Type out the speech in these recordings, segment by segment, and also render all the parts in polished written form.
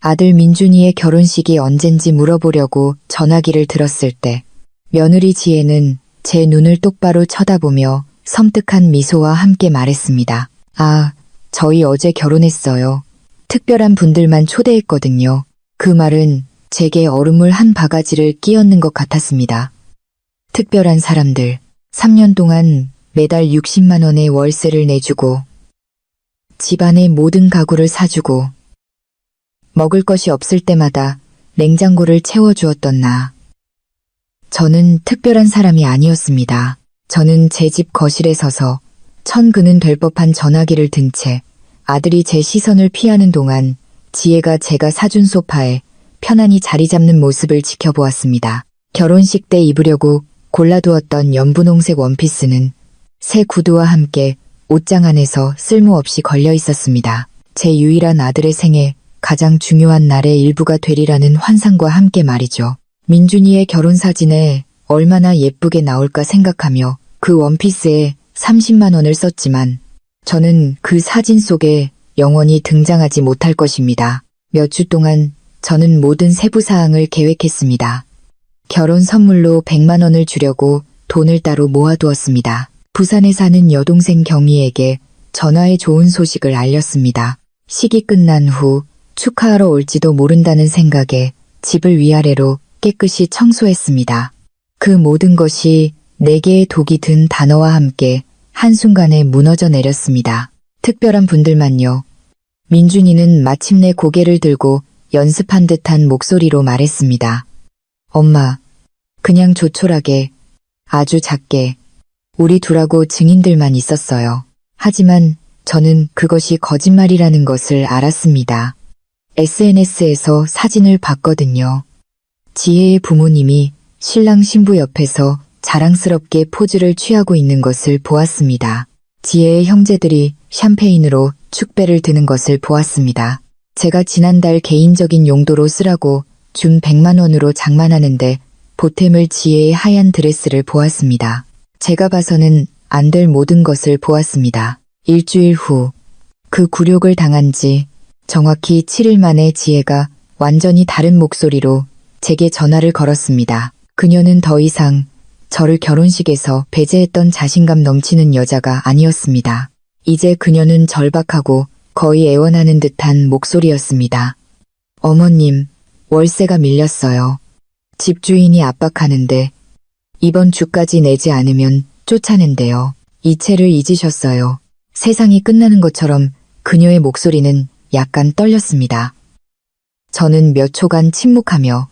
아들 민준이의 결혼식이 언젠지 물어보려고 전화기를 들었을 때 며느리 지혜는 제 눈을 똑바로 쳐다보며 섬뜩한 미소와 함께 말했습니다. 아, 저희 어제 결혼했어요. 특별한 분들만 초대했거든요. 그 말은 제게 얼음물 한 바가지를 끼얹는 것 같았습니다. 특별한 사람들, 3년 동안 매달 60만 원의 월세를 내주고 집안의 모든 가구를 사주고 먹을 것이 없을 때마다 냉장고를 채워주었던 나. 저는 특별한 사람이 아니었습니다. 저는 제 집 거실에 서서 천근은 될 법한 전화기를 든 채 아들이 제 시선을 피하는 동안 지혜가 제가 사준 소파에 편안히 자리 잡는 모습을 지켜보았습니다. 결혼식 때 입으려고 골라두었던 연분홍색 원피스는 새 구두와 함께 옷장 안에서 쓸모없이 걸려 있었습니다. 제 유일한 아들의 생애 가장 중요한 날의 일부가 되리라는 환상과 함께 말이죠. 민준이의 결혼 사진에 얼마나 예쁘게 나올까 생각하며 그 원피스에 30만 원을 썼지만 저는 그 사진 속에 영원히 등장하지 못할 것입니다. 몇 주 동안 저는 모든 세부 사항을 계획했습니다. 결혼 선물로 100만 원을 주려고 돈을 따로 모아두었습니다. 부산에 사는 여동생 경희에게 전화에 좋은 소식을 알렸습니다. 식이 끝난 후 축하하러 올지도 모른다는 생각에 집을 위아래로 깨끗이 청소했습니다. 그 모든 것이 4개의 독이 든 단어와 함께 한순간에 무너져 내렸습니다. 특별한 분들만요. 민준이는 마침내 고개를 들고 연습한 듯한 목소리로 말했습니다. 엄마, 그냥 조촐하게, 아주 작게, 우리 둘하고 증인들만 있었어요. 하지만 저는 그것이 거짓말이라는 것을 알았습니다. SNS에서 사진을 봤거든요. 지혜의 부모님이 신랑 신부 옆에서 자랑스럽게 포즈를 취하고 있는 것을 보았습니다. 지혜의 형제들이 샴페인으로 축배를 드는 것을 보았습니다. 제가 지난달 개인적인 용도로 쓰라고 준 100만 원으로 장만하는데 보탬을 지혜의 하얀 드레스를 보았습니다. 제가 봐서는 안 될 모든 것을 보았습니다. 일주일 후 그 굴욕을 당한 지 정확히 7일 만에 지혜가 완전히 다른 목소리로 제게 전화를 걸었습니다. 그녀는 더 이상 저를 결혼식에서 배제했던 자신감 넘치는 여자가 아니었습니다. 이제 그녀는 절박하고 거의 애원하는 듯한 목소리였습니다. 어머님, 월세가 밀렸어요. 집주인이 압박하는데 이번 주까지 내지 않으면 쫓아낸대요. 이체를 잊으셨어요. 세상이 끝나는 것처럼 그녀의 목소리는 약간 떨렸습니다. 저는 몇 초간 침묵하며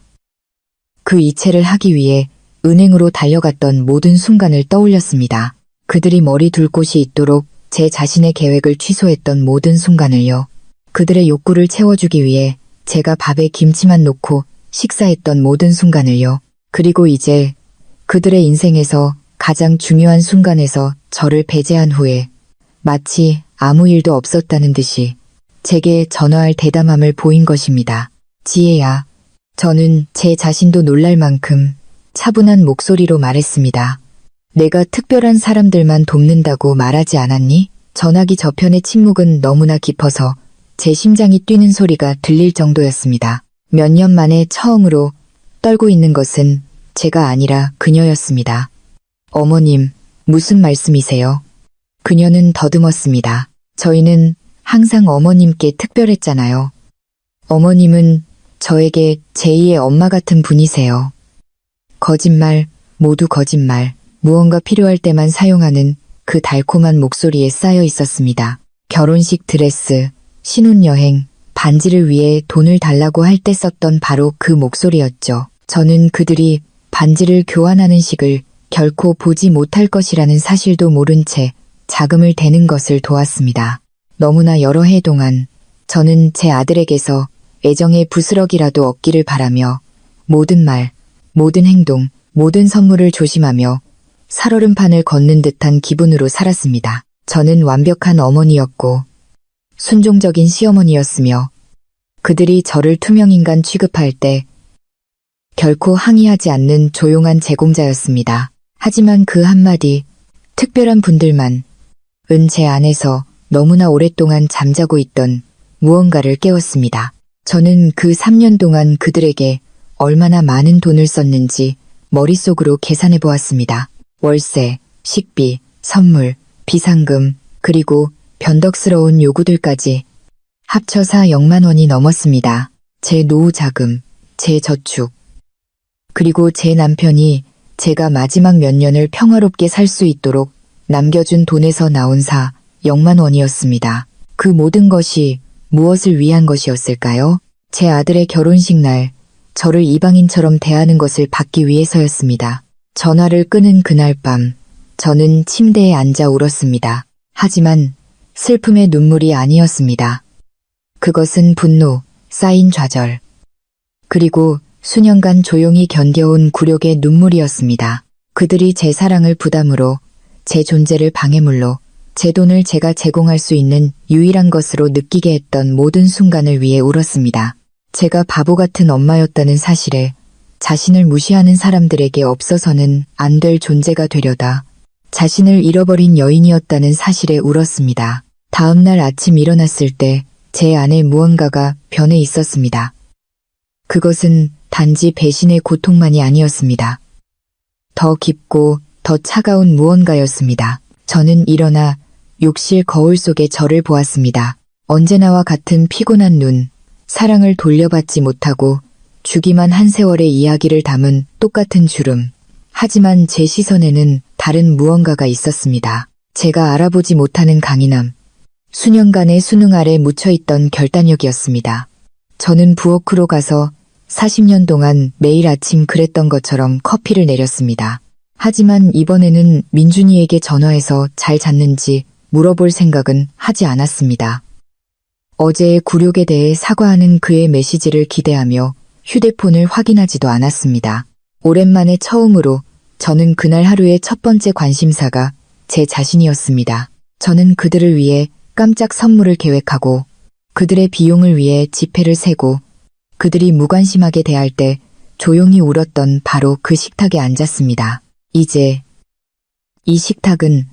그 이체를 하기 위해 은행으로 달려갔던 모든 순간을 떠올렸습니다. 그들이 머리 둘 곳이 있도록 제 자신의 계획을 취소했던 모든 순간을요. 그들의 욕구를 채워주기 위해 제가 밥에 김치만 놓고 식사했던 모든 순간을요. 그리고 이제 그들의 인생에서 가장 중요한 순간에서 저를 배제한 후에 마치 아무 일도 없었다는 듯이 제게 전화할 대담함을 보인 것입니다. 지혜야, 저는 제 자신도 놀랄 만큼 차분한 목소리로 말했습니다. 내가 특별한 사람들만 돕는다고 말하지 않았니? 전화기 저편의 침묵은 너무나 깊어서 제 심장이 뛰는 소리가 들릴 정도였습니다. 몇 년 만에 처음으로 떨고 있는 것은 제가 아니라 그녀였습니다. 어머님, 무슨 말씀이세요? 그녀는 더듬었습니다. 저희는 항상 어머님께 특별했잖아요. 어머님은 저에게 제2의 엄마 같은 분이세요. 거짓말, 모두 거짓말, 무언가 필요할 때만 사용하는 그 달콤한 목소리에 쌓여 있었습니다. 결혼식 드레스, 신혼여행, 반지를 위해 돈을 달라고 할 때 썼던 바로 그 목소리였죠. 저는 그들이 반지를 교환하는 식을 결코 보지 못할 것이라는 사실도 모른 채 자금을 대는 것을 도왔습니다. 너무나 여러 해 동안 저는 제 아들에게서 애정의 부스러기라도 얻기를 바라며 모든 말, 모든 행동, 모든 선물을 조심하며 살얼음판을 걷는 듯한 기분으로 살았습니다. 저는 완벽한 어머니였고 순종적인 시어머니였으며 그들이 저를 투명인간 취급할 때 결코 항의하지 않는 조용한 제공자였습니다. 하지만 그 한마디 특별한 분들만 은 제 안에서 너무나 오랫동안 잠자고 있던 무언가를 깨웠습니다. 저는 그 3년 동안 그들에게 얼마나 많은 돈을 썼는지 머릿속으로 계산해 보았습니다. 월세, 식비, 선물, 비상금, 그리고 변덕스러운 요구들까지 합쳐서 0만 원이 넘었습니다. 제 노후 자금, 제 저축, 그리고 제 남편이 제가 마지막 몇 년을 평화롭게 살 수 있도록 남겨준 돈에서 나온 0만 원이었습니다. 그 모든 것이 무엇을 위한 것이었을까요? 제 아들의 결혼식 날 저를 이방인처럼 대하는 것을 받기 위해서였습니다. 전화를 끊은 그날 밤 저는 침대에 앉아 울었습니다. 하지만 슬픔의 눈물이 아니었습니다. 그것은 분노, 쌓인 좌절, 그리고 수년간 조용히 견뎌온 굴욕의 눈물이었습니다. 그들이 제 사랑을 부담으로, 제 존재를 방해물로, 제 돈을 제가 제공할 수 있는 유일한 것으로 느끼게 했던 모든 순간을 위해 울었습니다. 제가 바보 같은 엄마였다는 사실에, 자신을 무시하는 사람들에게 없어서는 안 될 존재가 되려다 자신을 잃어버린 여인이었다는 사실에 울었습니다. 다음 날 아침 일어났을 때 제 안에 무언가가 변해 있었습니다. 그것은 단지 배신의 고통만이 아니었습니다. 더 깊고 더 차가운 무언가였습니다. 저는 일어나 욕실 거울 속에 저를 보았습니다. 언제나와 같은 피곤한 눈, 사랑을 돌려받지 못하고 주기만 한 세월의 이야기를 담은 똑같은 주름. 하지만 제 시선에는 다른 무언가가 있었습니다. 제가 알아보지 못하는 강인함, 수년간의 수능 아래 묻혀있던 결단력이었습니다. 저는 부엌으로 가서 40년 동안 매일 아침 그랬던 것처럼 커피를 내렸습니다. 하지만 이번에는 민준이에게 전화해서 잘 잤는지 물어볼 생각은 하지 않았습니다. 어제의 굴욕에 대해 사과하는 그의 메시지를 기대하며 휴대폰을 확인하지도 않았습니다. 오랜만에 처음으로 저는 그날 하루의 첫 번째 관심사가 제 자신이었습니다. 저는 그들을 위해 깜짝 선물을 계획하고 그들의 비용을 위해 지폐를 세고 그들이 무관심하게 대할 때 조용히 울었던 바로 그 식탁에 앉았습니다. 이제 이 식탁은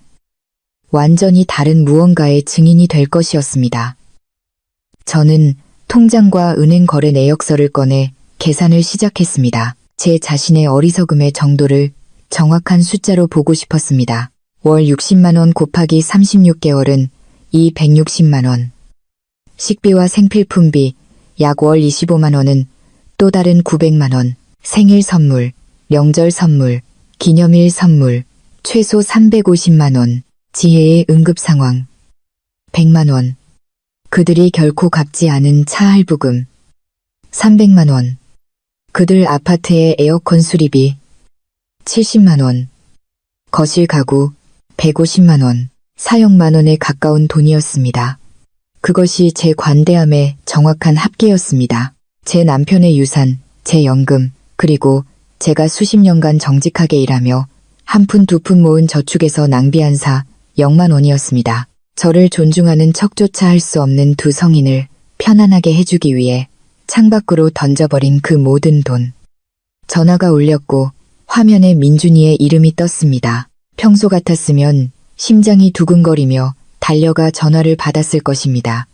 완전히 다른 무언가의 증인이 될 것이었습니다. 저는 통장과 은행 거래 내역서를 꺼내 계산을 시작했습니다. 제 자신의 어리석음의 정도를 정확한 숫자로 보고 싶었습니다. 월 60만 원 곱하기 36개월은 이 160만 원. 식비와 생필품비 약 월 25만 원은 또 다른 900만 원. 생일 선물, 명절 선물, 기념일 선물, 최소 350만 원. 지혜의 응급 상황 100만 원. 그들이 결코 갚지 않은 차 할부금 300만 원. 그들 아파트의 에어컨 수리비 70만 원. 거실 가구 150만 원. 4억만 원에 가까운 돈이었습니다. 그것이 제 관대함의 정확한 합계였습니다. 제 남편의 유산, 제 연금, 그리고 제가 수십 년간 정직하게 일하며 한 푼 두 푼 모은 저축에서 낭비한 4억만 원이었습니다. 저를 존중하는 척조차 할 수 없는 두 성인을 편안하게 해주기 위해 창밖으로 던져버린 그 모든 돈. 전화가 울렸고 화면에 민준이의 이름이 떴습니다. 평소 같았으면 심장이 두근거리며 달려가 전화를 받았을 것입니다.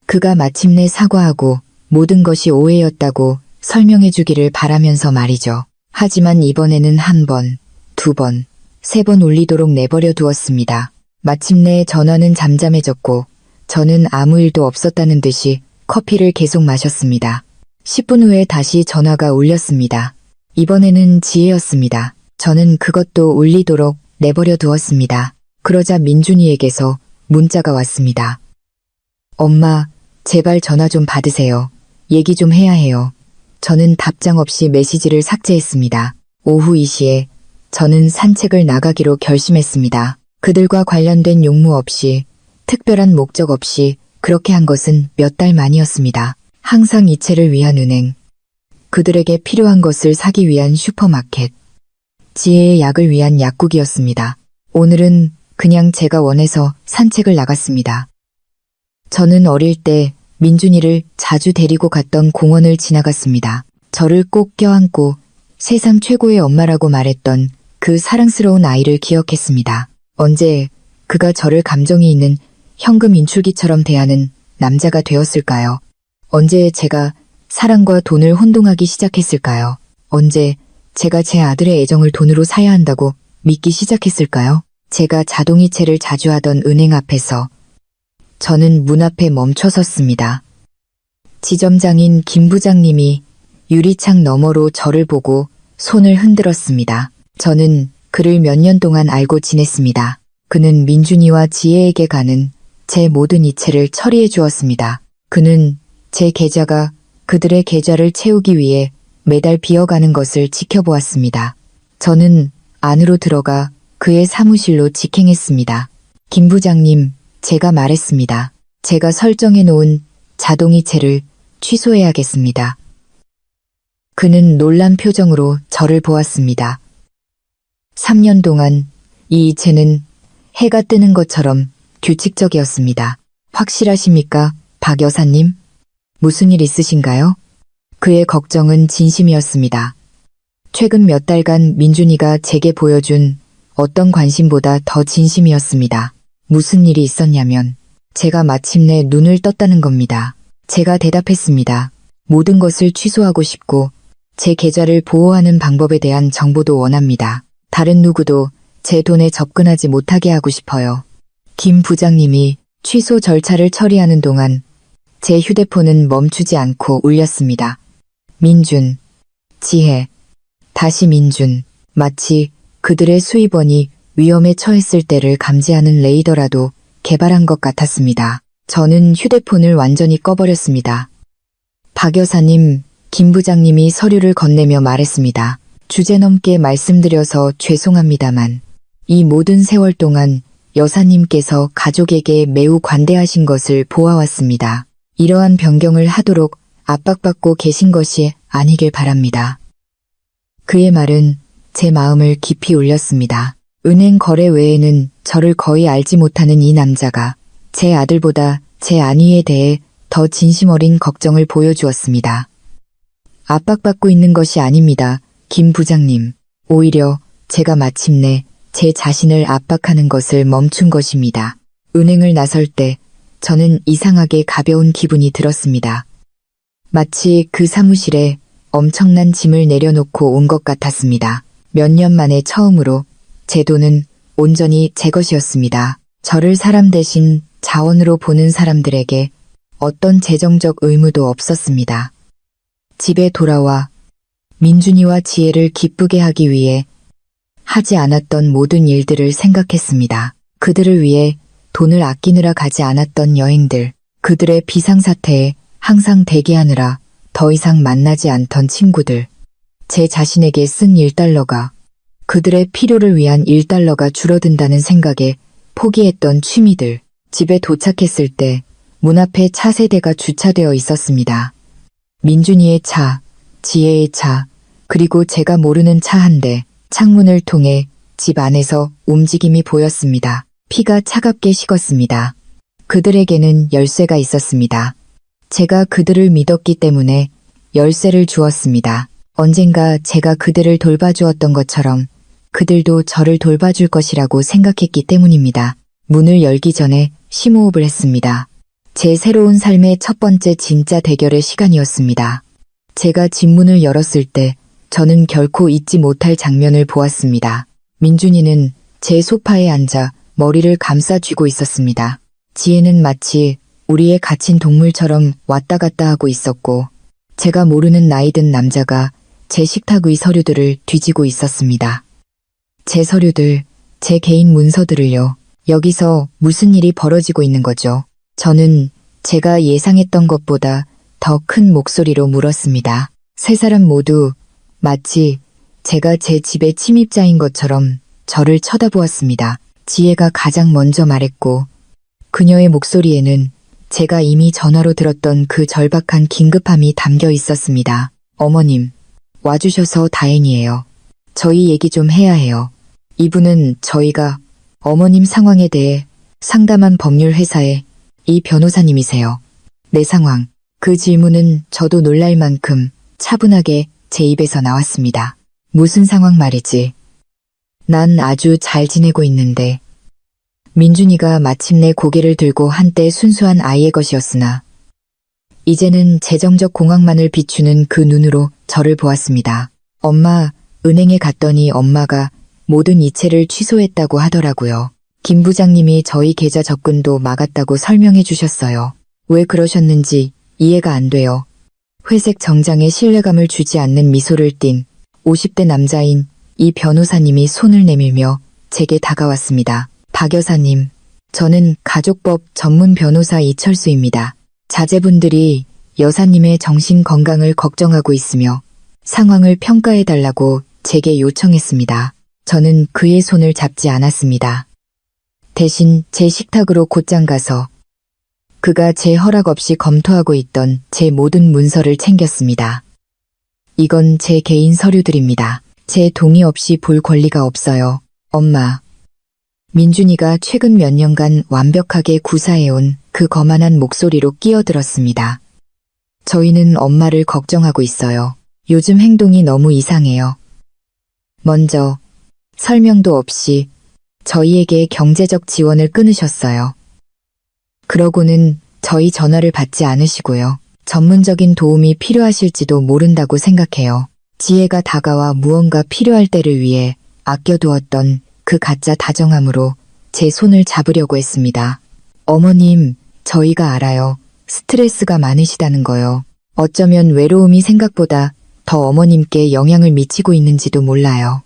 그가 마침내 사과하고 모든 것이 오해였다고 설명해 주기를 바라면서 말이죠. 하지만 이번에는 한 번, 두 번, 세 번 울리도록 내버려 두었습니다. 마침내 전화는 잠잠해졌고 저는 아무 일도 없었다는 듯이 커피를 계속 마셨습니다. 10분 후에 다시 전화가 울렸습니다. 이번에는 지혜였습니다. 저는 그것도 울리도록 내버려 두었습니다. 그러자 민준이에게서 문자가 왔습니다. 엄마, 제발 전화 좀 받으세요. 얘기 좀 해야 해요. 저는 답장 없이 메시지를 삭제했습니다. 오후 2시에 저는 산책을 나가기로 결심했습니다. 그들과 관련된 용무 없이, 특별한 목적 없이 그렇게 한 것은 몇 달 만이었습니다. 항상 이체를 위한 은행, 그들에게 필요한 것을 사기 위한 슈퍼마켓, 지혜의 약을 위한 약국이었습니다. 오늘은 그냥 제가 원해서 산책을 나갔습니다. 저는 어릴 때 민준이를 자주 데리고 갔던 공원을 지나갔습니다. 저를 꼭 껴안고 세상 최고의 엄마라고 말했던 그 사랑스러운 아이를 기억했습니다. 언제 그가 저를 감정이 있는 현금 인출기처럼 대하는 남자가 되었을까요? 언제 제가 사랑과 돈을 혼동하기 시작했을까요? 언제 제가 제 아들의 애정을 돈으로 사야 한다고 믿기 시작했을까요? 제가 자동이체를 자주 하던 은행 앞에서 저는 문 앞에 멈춰 섰습니다. 지점장인 김 부장님이 유리창 너머로 저를 보고 손을 흔들었습니다. 저는 그를 몇 년 동안 알고 지냈습니다. 그는 민준이와 지혜에게 가는 제 모든 이체를 처리해 주었습니다. 그는 제 계좌가 그들의 계좌를 채우기 위해 매달 비어가는 것을 지켜보았습니다. 저는 안으로 들어가 그의 사무실로 직행했습니다. 김 부장님, 제가 말했습니다. 제가 설정해 놓은 자동이체를 취소해야겠습니다. 그는 놀란 표정으로 저를 보았습니다. 3년 동안 이 이체는 해가 뜨는 것처럼 규칙적이었습니다. 확실하십니까, 박 여사님? 무슨 일 있으신가요? 그의 걱정은 진심이었습니다. 최근 몇 달간 민준이가 제게 보여준 어떤 관심보다 더 진심이었습니다. 무슨 일이 있었냐면 제가 마침내 눈을 떴다는 겁니다. 제가 대답했습니다. 모든 것을 취소하고 싶고 제 계좌를 보호하는 방법에 대한 정보도 원합니다. 다른 누구도 제 돈에 접근하지 못하게 하고 싶어요. 김 부장님이 취소 절차를 처리하는 동안 제 휴대폰은 멈추지 않고 울렸습니다. 민준, 지혜, 다시 민준, 마치 그들의 수입원이 위험에 처했을 때를 감지하는 레이더라도 개발한 것 같았습니다. 저는 휴대폰을 완전히 꺼버렸습니다. 박 여사님, 김 부장님이 서류를 건네며 말했습니다. 주제넘게 말씀드려서 죄송합니다만 이 모든 세월 동안 여사님께서 가족에게 매우 관대하신 것을 보아왔습니다. 이러한 변경을 하도록 압박받고 계신 것이 아니길 바랍니다. 그의 말은 제 마음을 깊이 울렸습니다. 은행 거래 외에는 저를 거의 알지 못하는 이 남자가 제 아들보다 제 안위에 대해 더 진심 어린 걱정을 보여주었습니다. 압박받고 있는 것이 아닙니다, 김 부장님. 오히려 제가 마침내 제 자신을 압박하는 것을 멈춘 것입니다. 은행을 나설 때 저는 이상하게 가벼운 기분이 들었습니다. 마치 그 사무실에 엄청난 짐을 내려놓고 온 것 같았습니다. 몇 년 만에 처음으로 제 돈은 온전히 제 것이었습니다. 저를 사람 대신 자원으로 보는 사람들에게 어떤 재정적 의무도 없었습니다. 집에 돌아와 민준이와 지혜를 기쁘게 하기 위해 하지 않았던 모든 일들을 생각했습니다. 그들을 위해 돈을 아끼느라 가지 않았던 여행들, 그들의 비상사태에 항상 대기하느라 더 이상 만나지 않던 친구들, 제 자신에게 쓴 1달러가 그들의 필요를 위한 1달러가 줄어든다는 생각에 포기했던 취미들, 집에 도착했을 때 문 앞에 차 3대가 주차되어 있었습니다. 민준이의 차, 지혜의 차, 그리고 제가 모르는 차 1대, 창문을 통해 집 안에서 움직임이 보였습니다. 피가 차갑게 식었습니다. 그들에게는 열쇠가 있었습니다. 제가 그들을 믿었기 때문에 열쇠를 주었습니다. 언젠가 제가 그들을 돌봐주었던 것처럼 그들도 저를 돌봐줄 것이라고 생각했기 때문입니다. 문을 열기 전에 심호흡을 했습니다. 제 새로운 삶의 첫 번째 진짜 대결의 시간이었습니다. 제가 집 문을 열었을 때 저는 결코 잊지 못할 장면을 보았습니다. 민준이는 제 소파에 앉아 머리를 감싸 쥐고 있었습니다. 지혜는 마치 우리의 갇힌 동물처럼 왔다 갔다 하고 있었고 제가 모르는 나이 든 남자가 제 식탁 위 서류들을 뒤지고 있었습니다. 제 서류들, 제 개인 문서들을요. 여기서 무슨 일이 벌어지고 있는 거죠? 저는 제가 예상했던 것보다 더 큰 목소리로 물었습니다. 세 사람 모두 마치 제가 제 집의 침입자인 것처럼 저를 쳐다보았습니다. 지혜가 가장 먼저 말했고 그녀의 목소리에는 제가 이미 전화로 들었던 그 절박한 긴급함이 담겨 있었습니다. 어머님, 와주셔서 다행이에요. 저희 얘기 좀 해야 해요. 이분은 저희가 어머님 상황에 대해 상담한 법률회사의 이 변호사님이세요. 내 상황. 그 질문은 저도 놀랄 만큼 차분하게 제 입에서 나왔습니다. 무슨 상황 말이지? 난 아주 잘 지내고 있는데. 민준이가 마침내 고개를 들고 한때 순수한 아이의 것이었으나 이제는 재정적 공황만을 비추는 그 눈으로 저를 보았습니다. 엄마, 은행에 갔더니 엄마가 모든 이체를 취소했다고 하더라고요. 김 부장님이 저희 계좌 접근도 막았다고 설명해 주셨어요. 왜 그러셨는지 이해가 안 돼요. 회색 정장에 신뢰감을 주지 않는 미소를 띤 50대 남자인 이 변호사님이 손을 내밀며 제게 다가왔습니다. 박 여사님, 저는 가족법 전문 변호사 이철수입니다. 자제분들이 여사님의 정신 건강을 걱정하고 있으며 상황을 평가해달라고 제게 요청했습니다. 저는 그의 손을 잡지 않았습니다. 대신 제 식탁으로 곧장 가서 그가 제 허락 없이 검토하고 있던 제 모든 문서를 챙겼습니다. 이건 제 개인 서류들입니다. 제 동의 없이 볼 권리가 없어요. 엄마. 민준이가 최근 몇 년간 완벽하게 구사해온 그 거만한 목소리로 끼어들었습니다. 저희는 엄마를 걱정하고 있어요. 요즘 행동이 너무 이상해요. 먼저 설명도 없이 저희에게 경제적 지원을 끊으셨어요. 그러고는 저희 전화를 받지 않으시고요. 전문적인 도움이 필요하실지도 모른다고 생각해요. 지혜가 다가와 무언가 필요할 때를 위해 아껴두었던 그 가짜 다정함으로 제 손을 잡으려고 했습니다. 어머님, 저희가 알아요. 스트레스가 많으시다는 거요. 어쩌면 외로움이 생각보다 더 어머님께 영향을 미치고 있는지도 몰라요.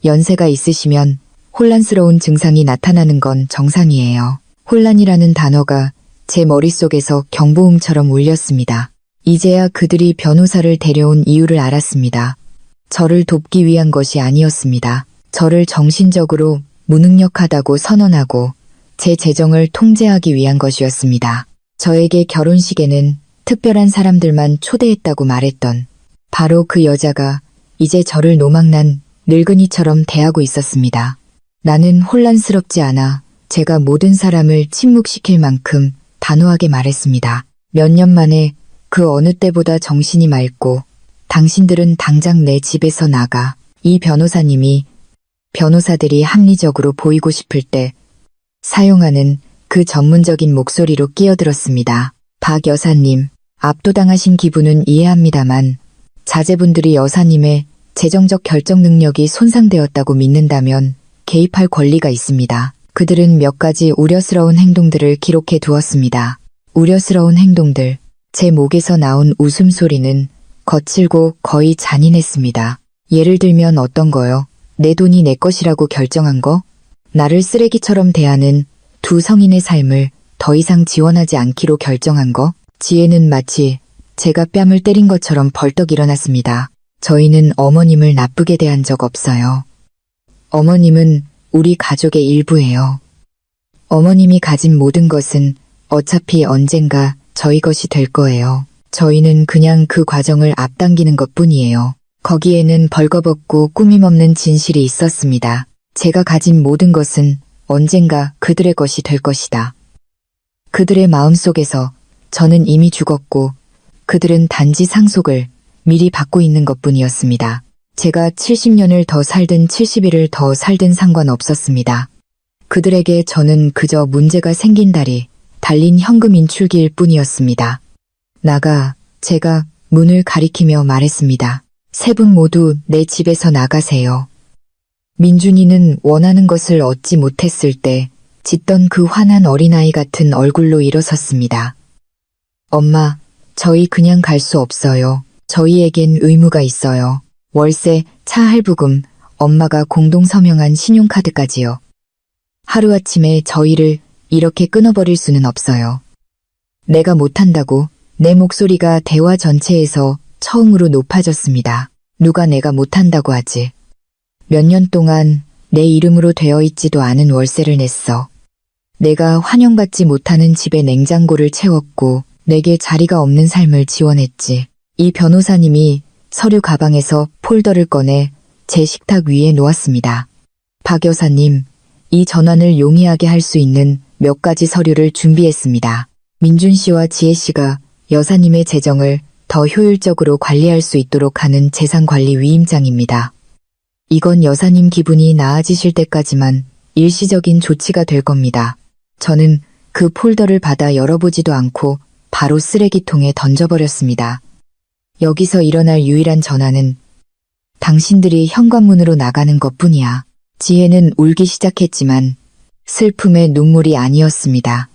연세가 있으시면 혼란스러운 증상이 나타나는 건 정상이에요. 혼란이라는 단어가 제 머릿속에서 경보음처럼 울렸습니다. 이제야 그들이 변호사를 데려온 이유를 알았습니다. 저를 돕기 위한 것이 아니었습니다. 저를 정신적으로 무능력하다고 선언하고 제 재정을 통제하기 위한 것이었습니다. 저에게 결혼식에는 특별한 사람들만 초대했다고 말했던 바로 그 여자가 이제 저를 노망난 늙은이처럼 대하고 있었습니다. 나는 혼란스럽지 않아 제가 모든 사람을 침묵시킬 만큼 단호하게 말했습니다. 몇 년 만에 그 어느 때보다 정신이 맑고 당신들은 당장 내 집에서 나가. 이 변호사님이 변호사들이 합리적으로 보이고 싶을 때 사용하는 그 전문적인 목소리로 끼어들었습니다. 박 여사님, 압도당하신 기분은 이해합니다만 자제분들이 여사님의 재정적 결정 능력이 손상되었다고 믿는다면 개입할 권리가 있습니다. 그들은 몇 가지 우려스러운 행동들을 기록해 두었습니다. 우려스러운 행동들. 제 목에서 나온 웃음소리는 거칠고 거의 잔인했습니다. 예를 들면 어떤 거요? 내 돈이 내 것이라고 결정한 거? 나를 쓰레기처럼 대하는 두 성인의 삶을 더 이상 지원하지 않기로 결정한 거? 지혜는 마치 제가 뺨을 때린 것처럼 벌떡 일어났습니다. 저희는 어머님을 나쁘게 대한 적 없어요. 어머님은 우리 가족의 일부예요. 어머님이 가진 모든 것은 어차피 언젠가 저희 것이 될 거예요. 저희는 그냥 그 과정을 앞당기는 것뿐이에요. 거기에는 벌거벗고 꾸밈없는 진실이 있었습니다. 제가 가진 모든 것은 언젠가 그들의 것이 될 것이다. 그들의 마음속에서 저는 이미 죽었고 그들은 단지 상속을 미리 받고 있는 것뿐이었습니다. 제가 70년을 더 살든 70일을 더 살든 상관없었습니다. 그들에게 저는 그저 문제가 생긴 달이 달린 현금 인출기일 뿐이었습니다. 나가, 제가 문을 가리키며 말했습니다. 세 분 모두 내 집에서 나가세요. 민준이는 원하는 것을 얻지 못했을 때 짖던 그 화난 어린아이 같은 얼굴로 일어섰습니다. 엄마, 저희 그냥 갈 수 없어요. 저희에겐 의무가 있어요. 월세, 차 할부금, 엄마가 공동 서명한 신용카드까지요. 하루아침에 저희를 이렇게 끊어버릴 수는 없어요. 내가 못한다고 내 목소리가 대화 전체에서 처음으로 높아졌습니다. 누가 내가 못한다고 하지. 몇 년 동안 내 이름으로 되어 있지도 않은 월세를 냈어. 내가 환영받지 못하는 집에 냉장고를 채웠고 내게 자리가 없는 삶을 지원했지. 이 변호사님이 서류 가방에서 폴더를 꺼내 제 식탁 위에 놓았습니다. 박 여사님, 이 전환을 용이하게 할 수 있는 몇 가지 서류를 준비했습니다. 민준 씨와 지혜 씨가 여사님의 재정을 더 효율적으로 관리할 수 있도록 하는 재산관리 위임장입니다. 이건 여사님 기분이 나아지실 때까지만 일시적인 조치가 될 겁니다. 저는 그 폴더를 받아 열어보지도 않고 바로 쓰레기통에 던져버렸습니다. 여기서 일어날 유일한 전화는 당신들이 현관문으로 나가는 것뿐이야. 지혜는 울기 시작했지만 슬픔의 눈물이 아니었습니다.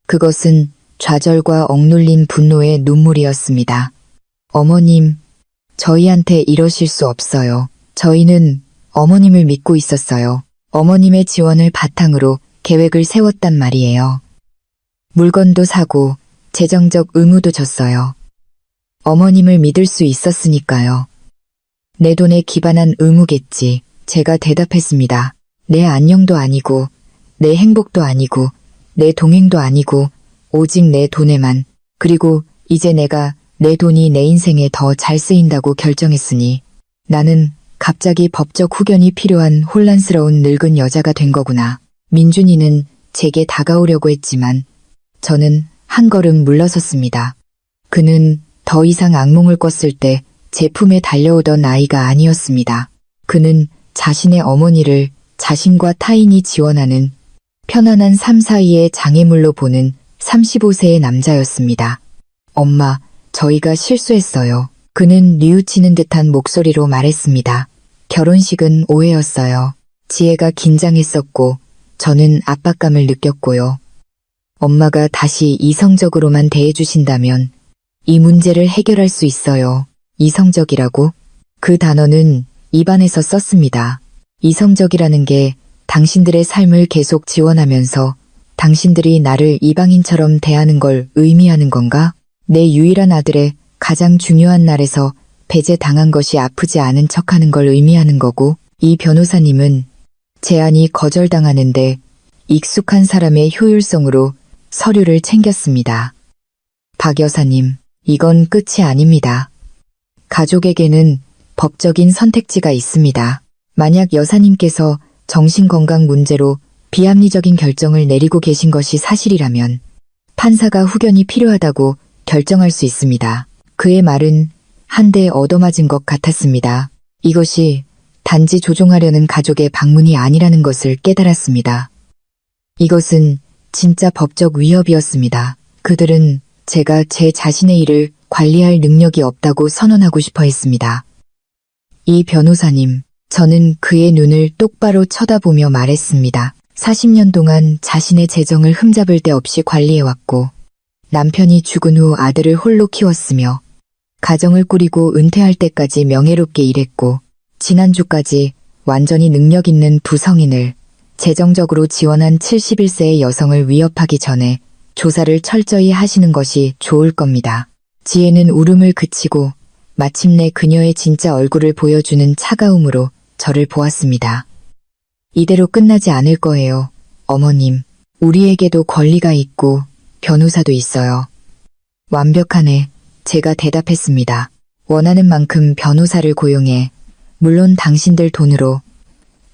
그것은 좌절과 억눌린 분노의 눈물이었습니다. 어머님, 저희한테 이러실 수 없어요. 저희는 어머님을 믿고 있었어요. 어머님의 지원을 바탕으로 계획을 세웠단 말이에요. 물건도 사고 재정적 의무도 졌어요. 어머님을 믿을 수 있었으니까요. 내 돈에 기반한 의무겠지. 제가 대답했습니다. 내 안녕도 아니고 내 행복도 아니고 내 동행도 아니고 오직 내 돈에만. 그리고 이제 내가 내 돈이 내 인생에 더 잘 쓰인다고 결정했으니 나는 갑자기 법적 후견이 필요한 혼란스러운 늙은 여자가 된 거구나. 민준이는 제게 다가오려고 했지만 저는 한 걸음 물러섰습니다. 그는 더 이상 악몽을 꿨을 때 제 품에 달려오던 아이가 아니었습니다. 그는 자신의 어머니를 자신과 타인이 지원하는 편안한 삶 사이의 장애물로 보는 35세의 남자였습니다. 엄마, 저희가 실수했어요. 그는 뉘우치는 듯한 목소리로 말했습니다. 결혼식은 오해였어요. 지혜가 긴장했었고 저는 압박감을 느꼈고요. 엄마가 다시 이성적으로만 대해주신다면 이 문제를 해결할 수 있어요. 이성적이라고? 그 단어는 입안에서 썼습니다. 이성적이라는 게 당신들의 삶을 계속 지원하면서 당신들이 나를 이방인처럼 대하는 걸 의미하는 건가? 내 유일한 아들의 가장 중요한 날에서 배제당한 것이 아프지 않은 척하는 걸 의미하는 거고, 이 변호사님은 제안이 거절당하는데 익숙한 사람의 효율성으로 서류를 챙겼습니다. 박 여사님, 이건 끝이 아닙니다. 가족에게는 법적인 선택지가 있습니다. 만약 여사님께서 정신건강 문제로 비합리적인 결정을 내리고 계신 것이 사실이라면 판사가 후견이 필요하다고 결정할 수 있습니다. 그의 말은 한 대 얻어맞은 것 같았습니다. 이것이 단지 조종하려는 가족의 방문이 아니라는 것을 깨달았습니다. 이것은 진짜 법적 위협이었습니다. 그들은 제가 제 자신의 일을 관리할 능력이 없다고 선언하고 싶어 했습니다. 이 변호사님, 저는 그의 눈을 똑바로 쳐다보며 말했습니다. 40년 동안 자신의 재정을 흠잡을 데 없이 관리해왔고 남편이 죽은 후 아들을 홀로 키웠으며 가정을 꾸리고 은퇴할 때까지 명예롭게 일했고 지난주까지 완전히 능력 있는 두 성인을 재정적으로 지원한 71세의 여성을 위협하기 전에 조사를 철저히 하시는 것이 좋을 겁니다. 지혜는 울음을 그치고 마침내 그녀의 진짜 얼굴을 보여주는 차가움으로 저를 보았습니다. 이대로 끝나지 않을 거예요, 어머님. 우리에게도 권리가 있고 변호사도 있어요. 완벽하네, 제가 대답했습니다. 원하는 만큼 변호사를 고용해, 물론 당신들 돈으로.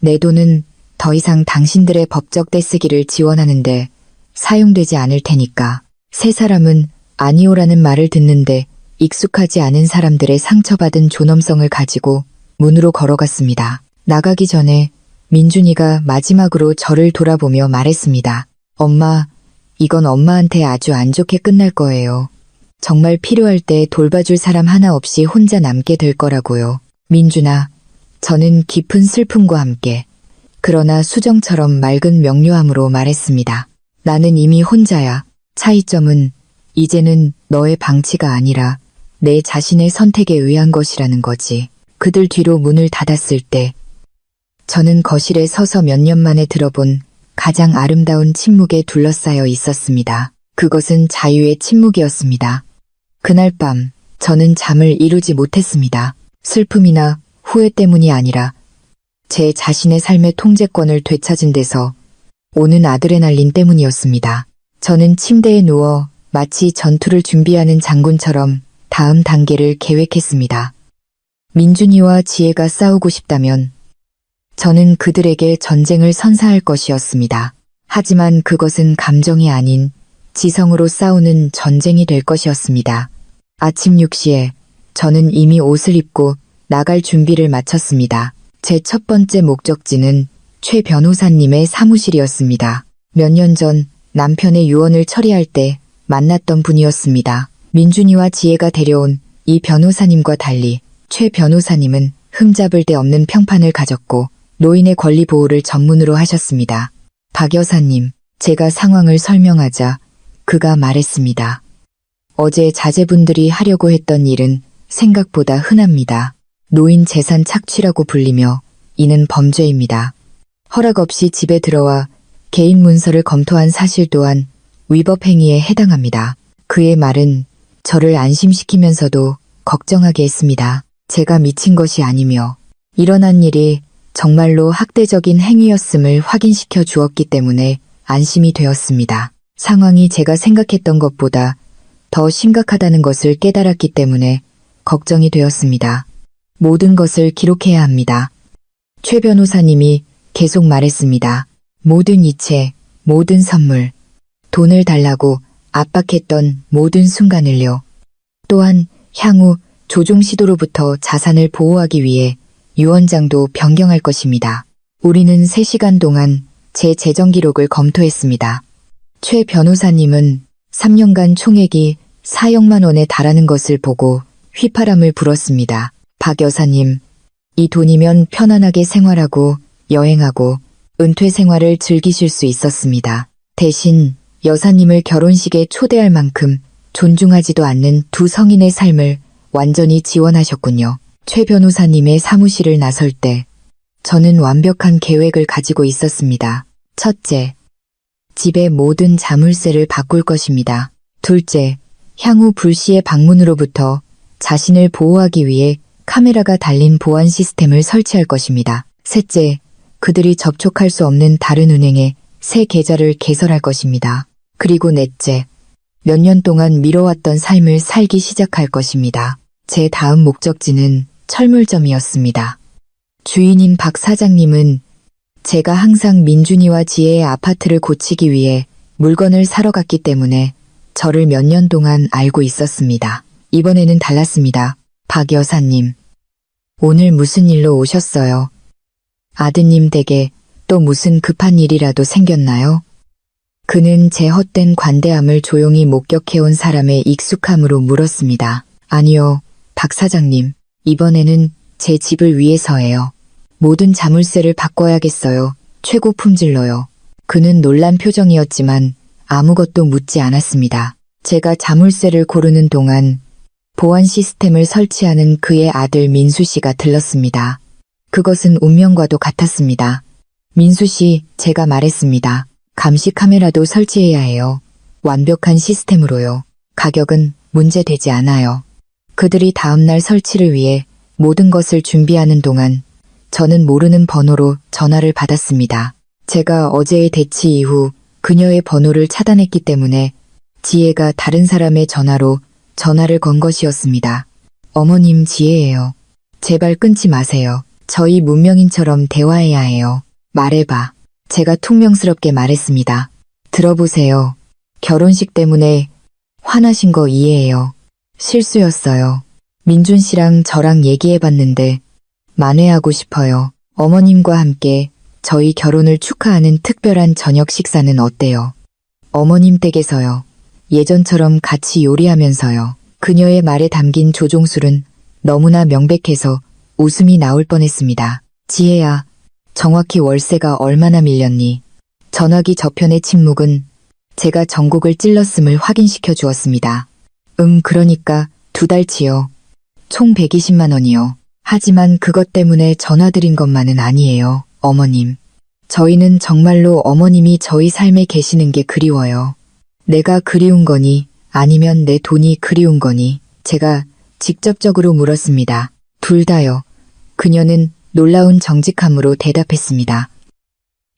내 돈은 더 이상 당신들의 법적 떼쓰기를 지원하는데 사용되지 않을 테니까. 세 사람은 아니오라는 말을 듣는데 익숙하지 않은 사람들의 상처받은 존엄성을 가지고 문으로 걸어갔습니다. 나가기 전에 민준이가 마지막으로 저를 돌아보며 말했습니다. 엄마, 이건 엄마한테 아주 안 좋게 끝날 거예요. 정말 필요할 때 돌봐줄 사람 하나 없이 혼자 남게 될 거라고요. 민준아, 저는 깊은 슬픔과 함께 그러나 수정처럼 맑은 명료함으로 말했습니다. 나는 이미 혼자야. 차이점은 이제는 너의 방치가 아니라 내 자신의 선택에 의한 것이라는 거지. 그들 뒤로 문을 닫았을 때 저는 거실에 서서 몇 년 만에 들어본 가장 아름다운 침묵에 둘러싸여 있었습니다. 그것은 자유의 침묵이었습니다. 그날 밤 저는 잠을 이루지 못했습니다. 슬픔이나 후회 때문이 아니라 제 자신의 삶의 통제권을 되찾은 데서 오는 아드레날린 때문이었습니다. 저는 침대에 누워 마치 전투를 준비하는 장군처럼 다음 단계를 계획했습니다. 민준이와 지혜가 싸우고 싶다면 저는 그들에게 전쟁을 선사할 것이었습니다. 하지만 그것은 감정이 아닌 지성으로 싸우는 전쟁이 될 것이었습니다. 아침 6시에 저는 이미 옷을 입고 나갈 준비를 마쳤습니다. 제 첫 번째 목적지는 최 변호사님의 사무실이었습니다. 몇 년 전 남편의 유언을 처리할 때 만났던 분이었습니다. 민준이와 지혜가 데려온 이 변호사님과 달리 최 변호사님은 흠잡을 데 없는 평판을 가졌고 노인의 권리 보호를 전문으로 하셨습니다. 박 여사님, 제가 상황을 설명하자 그가 말했습니다. 어제 자제분들이 하려고 했던 일은 생각보다 흔합니다. 노인 재산 착취라고 불리며 이는 범죄입니다. 허락 없이 집에 들어와 개인 문서를 검토한 사실 또한 위법 행위에 해당합니다. 그의 말은 저를 안심시키면서도 걱정하게 했습니다. 제가 미친 것이 아니며 일어난 일이 정말로 학대적인 행위였음을 확인시켜 주었기 때문에 안심이 되었습니다. 상황이 제가 생각했던 것보다 더 심각하다는 것을 깨달았기 때문에 걱정이 되었습니다. 모든 것을 기록해야 합니다. 최 변호사님이 계속 말했습니다. 모든 이체, 모든 선물, 돈을 달라고 압박했던 모든 순간을요. 또한 향후 조종 시도로부터 자산을 보호하기 위해 유언장도 변경할 것입니다. 우리는 3시간 동안 제 재정 기록을 검토했습니다. 최 변호사님은 3년간 총액이 4억만 원에 달하는 것을 보고 휘파람을 불었습니다. 박 여사님, 이 돈이면 편안하게 생활하고 여행하고 은퇴 생활을 즐기실 수 있었습니다. 대신 여사님을 결혼식에 초대할 만큼 존중하지도 않는 두 성인의 삶을 완전히 지원하셨군요. 최 변호사님의 사무실을 나설 때 저는 완벽한 계획을 가지고 있었습니다. 첫째, 집의 모든 자물쇠를 바꿀 것입니다. 둘째, 향후 불시의 방문으로부터 자신을 보호하기 위해 카메라가 달린 보안 시스템을 설치할 것입니다. 셋째, 그들이 접촉할 수 없는 다른 은행에 새 계좌를 개설할 것입니다. 그리고 넷째, 몇 년 동안 미뤄왔던 삶을 살기 시작할 것입니다. 제 다음 목적지는 철물점이었습니다. 주인인 박 사장님은 제가 항상 민준이와 지혜의 아파트를 고치기 위해 물건을 사러 갔기 때문에 저를 몇 년 동안 알고 있었습니다. 이번에는 달랐습니다. 박 여사님, 오늘 무슨 일로 오셨어요? 아드님 댁에 또 무슨 급한 일이라도 생겼나요? 그는 제 헛된 관대함을 조용히 목격해온 사람의 익숙함으로 물었습니다. 아니요, 박 사장님, 이번에는 제 집을 위해서예요. 모든 자물쇠를 바꿔야겠어요. 최고 품질로요. 그는 놀란 표정이었지만 아무것도 묻지 않았습니다. 제가 자물쇠를 고르는 동안 보안 시스템을 설치하는 그의 아들 민수 씨가 들렀습니다. 그것은 운명과도 같았습니다. 민수 씨, 제가 말했습니다. 감시 카메라도 설치해야 해요. 완벽한 시스템으로요. 가격은 문제되지 않아요. 그들이 다음날 설치를 위해 모든 것을 준비하는 동안 저는 모르는 번호로 전화를 받았습니다. 제가 어제의 대치 이후 그녀의 번호를 차단했기 때문에 지혜가 다른 사람의 전화로 전화를 건 것이었습니다. 어머님 지혜예요. 제발 끊지 마세요. 저희 문명인처럼 대화해야 해요. 말해봐. 제가 퉁명스럽게 말했습니다. 들어보세요. 결혼식 때문에 화나신 거 이해해요. 실수였어요. 민준 씨랑 저랑 얘기해봤는데 만회하고 싶어요. 어머님과 함께 저희 결혼을 축하하는 특별한 저녁 식사는 어때요? 어머님 댁에서요. 예전처럼 같이 요리하면서요. 그녀의 말에 담긴 조종술은 너무나 명백해서 웃음이 나올 뻔했습니다. 지혜야, 정확히 월세가 얼마나 밀렸니? 전화기 저편의 침묵은 제가 전곡을 찔렀음을 확인시켜 주었습니다. 그러니까 2달치요. 총 120만 원이요. 하지만 그것 때문에 전화드린 것만은 아니에요, 어머님. 저희는 정말로 어머님이 저희 삶에 계시는 게 그리워요. 내가 그리운 거니 아니면 내 돈이 그리운 거니 제가 직접적으로 물었습니다. 둘 다요. 그녀는 놀라운 정직함으로 대답했습니다.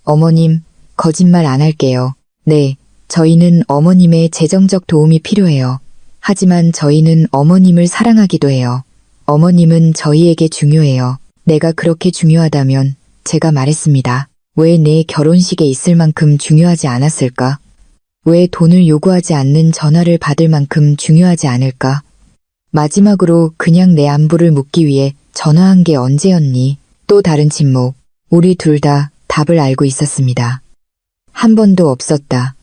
어머님, 거짓말 안 할게요. 네, 저희는 어머님의 재정적 도움이 필요해요. 하지만 저희는 어머님을 사랑하기도 해요. 어머님은 저희에게 중요해요. 내가 그렇게 중요하다면 제가 말했습니다. 왜 내 결혼식에 있을 만큼 중요하지 않았을까? 왜 돈을 요구하지 않는 전화를 받을 만큼 중요하지 않을까? 마지막으로 그냥 내 안부를 묻기 위해 전화한 게 언제였니? 또 다른 침묵. 우리 둘 다 답을 알고 있었습니다. 한 번도 없었다.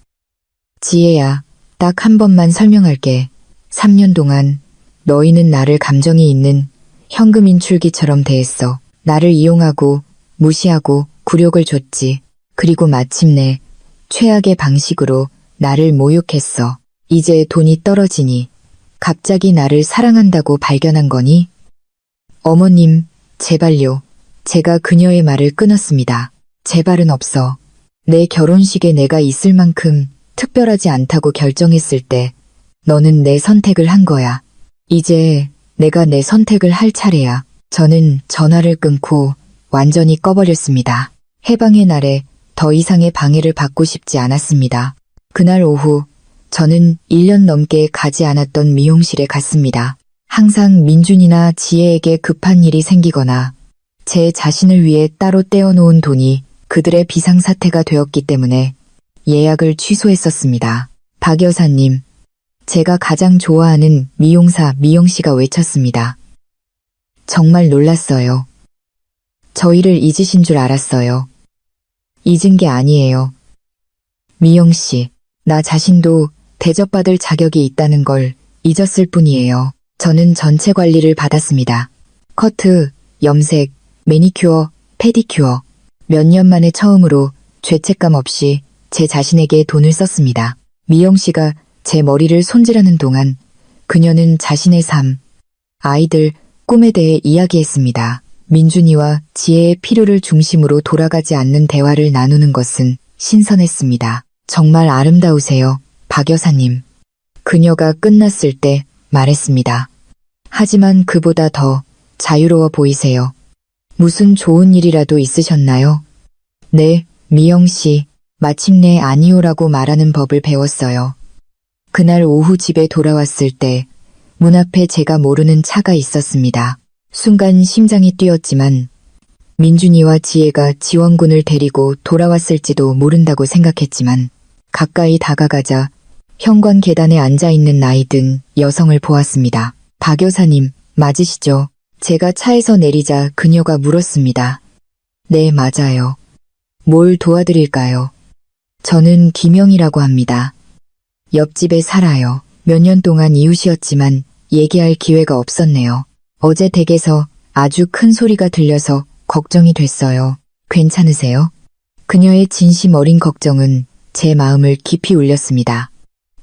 지혜야, 딱 한 번만 설명할게. 3년 동안 너희는 나를 감정이 있는 현금 인출기처럼 대했어. 나를 이용하고 무시하고 굴욕을 줬지. 그리고 마침내 최악의 방식으로 나를 모욕했어. 이제 돈이 떨어지니 갑자기 나를 사랑한다고 발견한 거니? 어머님, 제발요. 제가 그녀의 말을 끊었습니다. 제발은 없어. 내 결혼식에 내가 있을 만큼 특별하지 않다고 결정했을 때 너는 내 선택을 한 거야. 이제 내가 내 선택을 할 차례야. 저는 전화를 끊고 완전히 꺼버렸습니다. 해방의 날에 더 이상의 방해를 받고 싶지 않았습니다. 그날 오후 저는 1년 넘게 가지 않았던 미용실에 갔습니다. 항상 민준이나 지혜에게 급한 일이 생기거나 제 자신을 위해 따로 떼어놓은 돈이 그들의 비상사태가 되었기 때문에 예약을 취소했었습니다. 박 여사님, 제가 가장 좋아하는 미용사 미영씨가 외쳤습니다. 정말 놀랐어요. 저희를 잊으신 줄 알았어요. 잊은 게 아니에요. 미영씨, 나 자신도 대접받을 자격이 있다는 걸 잊었을 뿐이에요. 저는 전체 관리를 받았습니다. 커트, 염색, 매니큐어, 페디큐어. 몇 년 만에 처음으로 죄책감 없이 제 자신에게 돈을 썼습니다. 미영씨가 제 머리를 손질하는 동안 그녀는 자신의 삶, 아이들, 꿈에 대해 이야기했습니다. 민준이와 지혜의 필요를 중심으로 돌아가지 않는 대화를 나누는 것은 신선했습니다. 정말 아름다우세요, 박 여사님. 그녀가 끝났을 때 말했습니다. 하지만 그보다 더 자유로워 보이세요. 무슨 좋은 일이라도 있으셨나요? 네, 미영씨. 마침내 아니오라고 말하는 법을 배웠어요. 그날 오후 집에 돌아왔을 때 문 앞에 제가 모르는 차가 있었습니다. 순간 심장이 뛰었지만 민준이와 지혜가 지원군을 데리고 돌아왔을지도 모른다고 생각했지만 가까이 다가가자 현관 계단에 앉아있는 나이든 여성을 보았습니다. 박 여사님, 맞으시죠? 제가 차에서 내리자 그녀가 물었습니다. 네, 맞아요. 뭘 도와드릴까요? 저는 김영이라고 합니다. 옆집에 살아요. 몇 년 동안 이웃이었지만 얘기할 기회가 없었네요. 어제 댁에서 아주 큰 소리가 들려서 걱정이 됐어요. 괜찮으세요? 그녀의 진심 어린 걱정은 제 마음을 깊이 울렸습니다.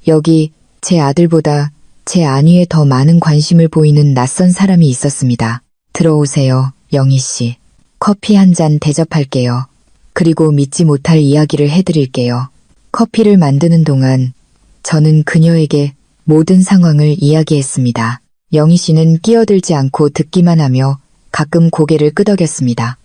여기 제 아들보다 제 안위에 더 많은 관심을 보이는 낯선 사람이 있었습니다. 들어오세요, 영희 씨. 커피 한 잔 대접할게요. 그리고 믿지 못할 이야기를 해드릴게요. 커피를 만드는 동안 저는 그녀에게 모든 상황을 이야기했습니다. 영희 씨는 끼어들지 않고 듣기만 하며 가끔 고개를 끄덕였습니다.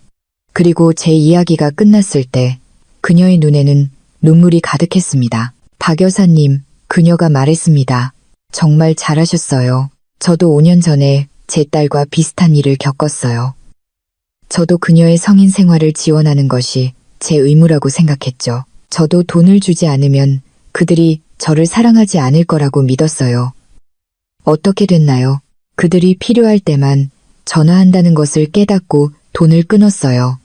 그리고 제 이야기가 끝났을 때 그녀의 눈에는 눈물이 가득했습니다. 박 여사님, 그녀가 말했습니다. 정말 잘하셨어요. 저도 5년 전에 제 딸과 비슷한 일을 겪었어요. 저도 그녀의 성인 생활을 지원하는 것이 제 의무라고 생각했죠. 저도 돈을 주지 않으면 그들이 저를 사랑하지 않을 거라고 믿었어요. 어떻게 됐나요? 그들이 필요할 때만 전화한다는 것을 깨닫고 돈을 끊었어요.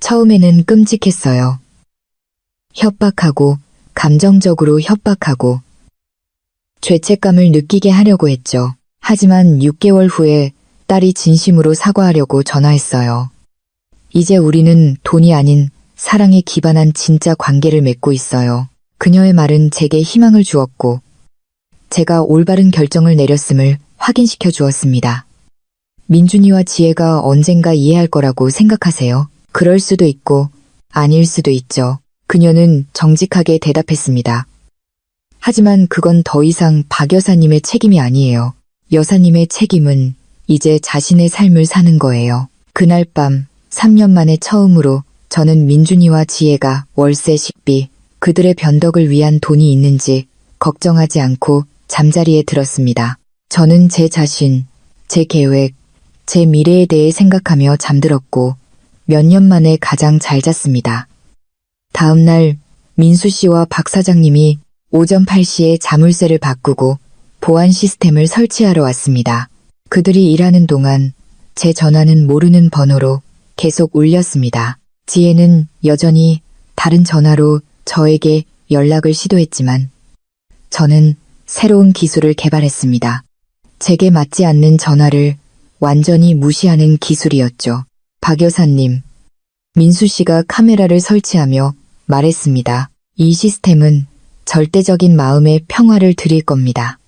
처음에는 끔찍했어요. 협박하고 감정적으로 협박하고 죄책감을 느끼게 하려고 했죠. 하지만 6개월 후에 딸이 진심으로 사과하려고 전화했어요. 이제 우리는 돈이 아닌 사랑에 기반한 진짜 관계를 맺고 있어요. 그녀의 말은 제게 희망을 주었고 제가 올바른 결정을 내렸음을 확인시켜 주었습니다. 민준이와 지혜가 언젠가 이해할 거라고 생각하세요? 그럴 수도 있고 아닐 수도 있죠. 그녀는 정직하게 대답했습니다. 하지만 그건 더 이상 박 여사님의 책임이 아니에요. 여사님의 책임은 이제 자신의 삶을 사는 거예요. 그날 밤 3년 만에 처음으로 저는 민준이와 지혜가 월세 식비, 그들의 변덕을 위한 돈이 있는지 걱정하지 않고 잠자리에 들었습니다. 저는 제 자신, 제 계획, 제 미래에 대해 생각하며 잠들었고 몇 년 만에 가장 잘 잤습니다. 다음 날 민수 씨와 박 사장님이 오전 8시에 자물쇠를 바꾸고 보안 시스템을 설치하러 왔습니다. 그들이 일하는 동안 제 전화는 모르는 번호로 계속 울렸습니다. 지혜는 여전히 다른 전화로 저에게 연락을 시도했지만 저는 새로운 기술을 개발했습니다. 제게 맞지 않는 전화를 완전히 무시하는 기술이었죠. 박 여사님, 민수 씨가 카메라를 설치하며 말했습니다. 이 시스템은 절대적인 마음의 평화를 드릴 겁니다.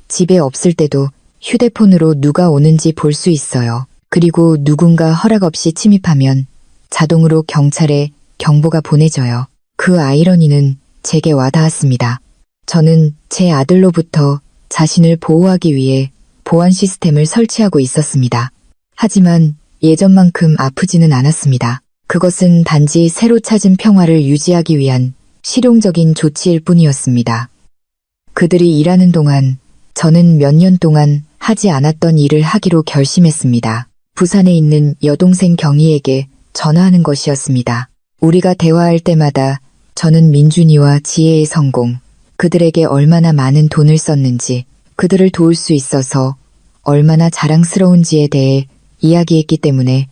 집에 없을 때도 휴대폰으로 누가 오는지 볼 수 있어요. 그리고 누군가 허락 없이 침입하면 자동으로 경찰에 경보가 보내져요. 그 아이러니는 제게 와닿았습니다. 저는 제 아들로부터 자신을 보호하기 위해 보안 시스템을 설치하고 있었습니다. 하지만 예전만큼 아프지는 않았습니다. 그것은 단지 새로 찾은 평화를 유지하기 위한 실용적인 조치일 뿐이었습니다. 그들이 일하는 동안 저는 몇 년 동안 하지 않았던 일을 하기로 결심했습니다. 부산에 있는 여동생 경희에게 전화하는 것이었습니다. 우리가 대화할 때마다 저는 민준이와 지혜의 성공, 그들에게 얼마나 많은 돈을 썼는지, 그들을 도울 수 있어서 얼마나 자랑스러운지에 대해 이야기했기 때문에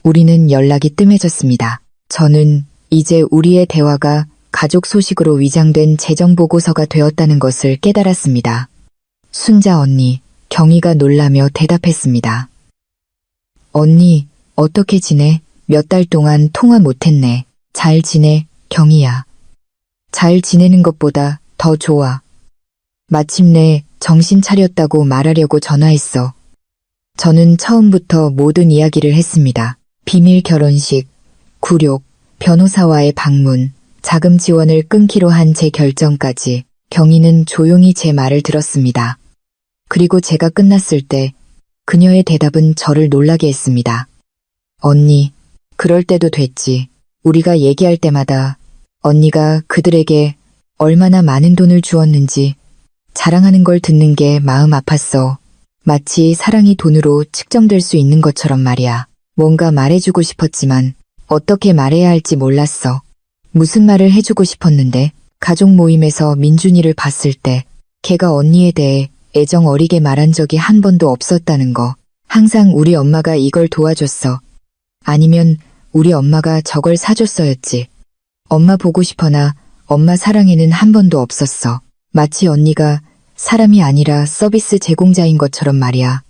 우리는 연락이 뜸해졌습니다. 저는 이제 우리의 대화가 가족 소식으로 위장된 재정보고서가 되었다는 것을 깨달았습니다. 순자 언니, 경희가 놀라며 대답했습니다. 언니, 어떻게 지내? 몇 달 동안 통화 못했네. 잘 지내, 경희야. 잘 지내는 것보다 더 좋아. 마침내 정신 차렸다고 말하려고 전화했어. 저는 처음부터 모든 이야기를 했습니다. 비밀 결혼식, 굴욕, 변호사와의 방문, 자금 지원을 끊기로 한 제 결정까지 경희는 조용히 제 말을 들었습니다. 그리고 제가 끝났을 때 그녀의 대답은 저를 놀라게 했습니다. 언니, 그럴 때도 됐지. 우리가 얘기할 때마다 언니가 그들에게 얼마나 많은 돈을 주었는지 자랑하는 걸 듣는 게 마음 아팠어. 마치 사랑이 돈으로 측정될 수 있는 것처럼 말이야. 뭔가 말해주고 싶었지만 어떻게 말해야 할지 몰랐어. 무슨 말을 해주고 싶었는데 가족 모임에서 민준이를 봤을 때 걔가 언니에 대해 애정 어리게 말한 적이 한 번도 없었다는 거. 항상 우리 엄마가 이걸 도와줬어. 아니면 우리 엄마가 저걸 사줬어였지. 엄마 보고 싶어나 엄마 사랑에는 한 번도 없었어. 마치 언니가 사람이 아니라 서비스 제공자인 것처럼 말이야.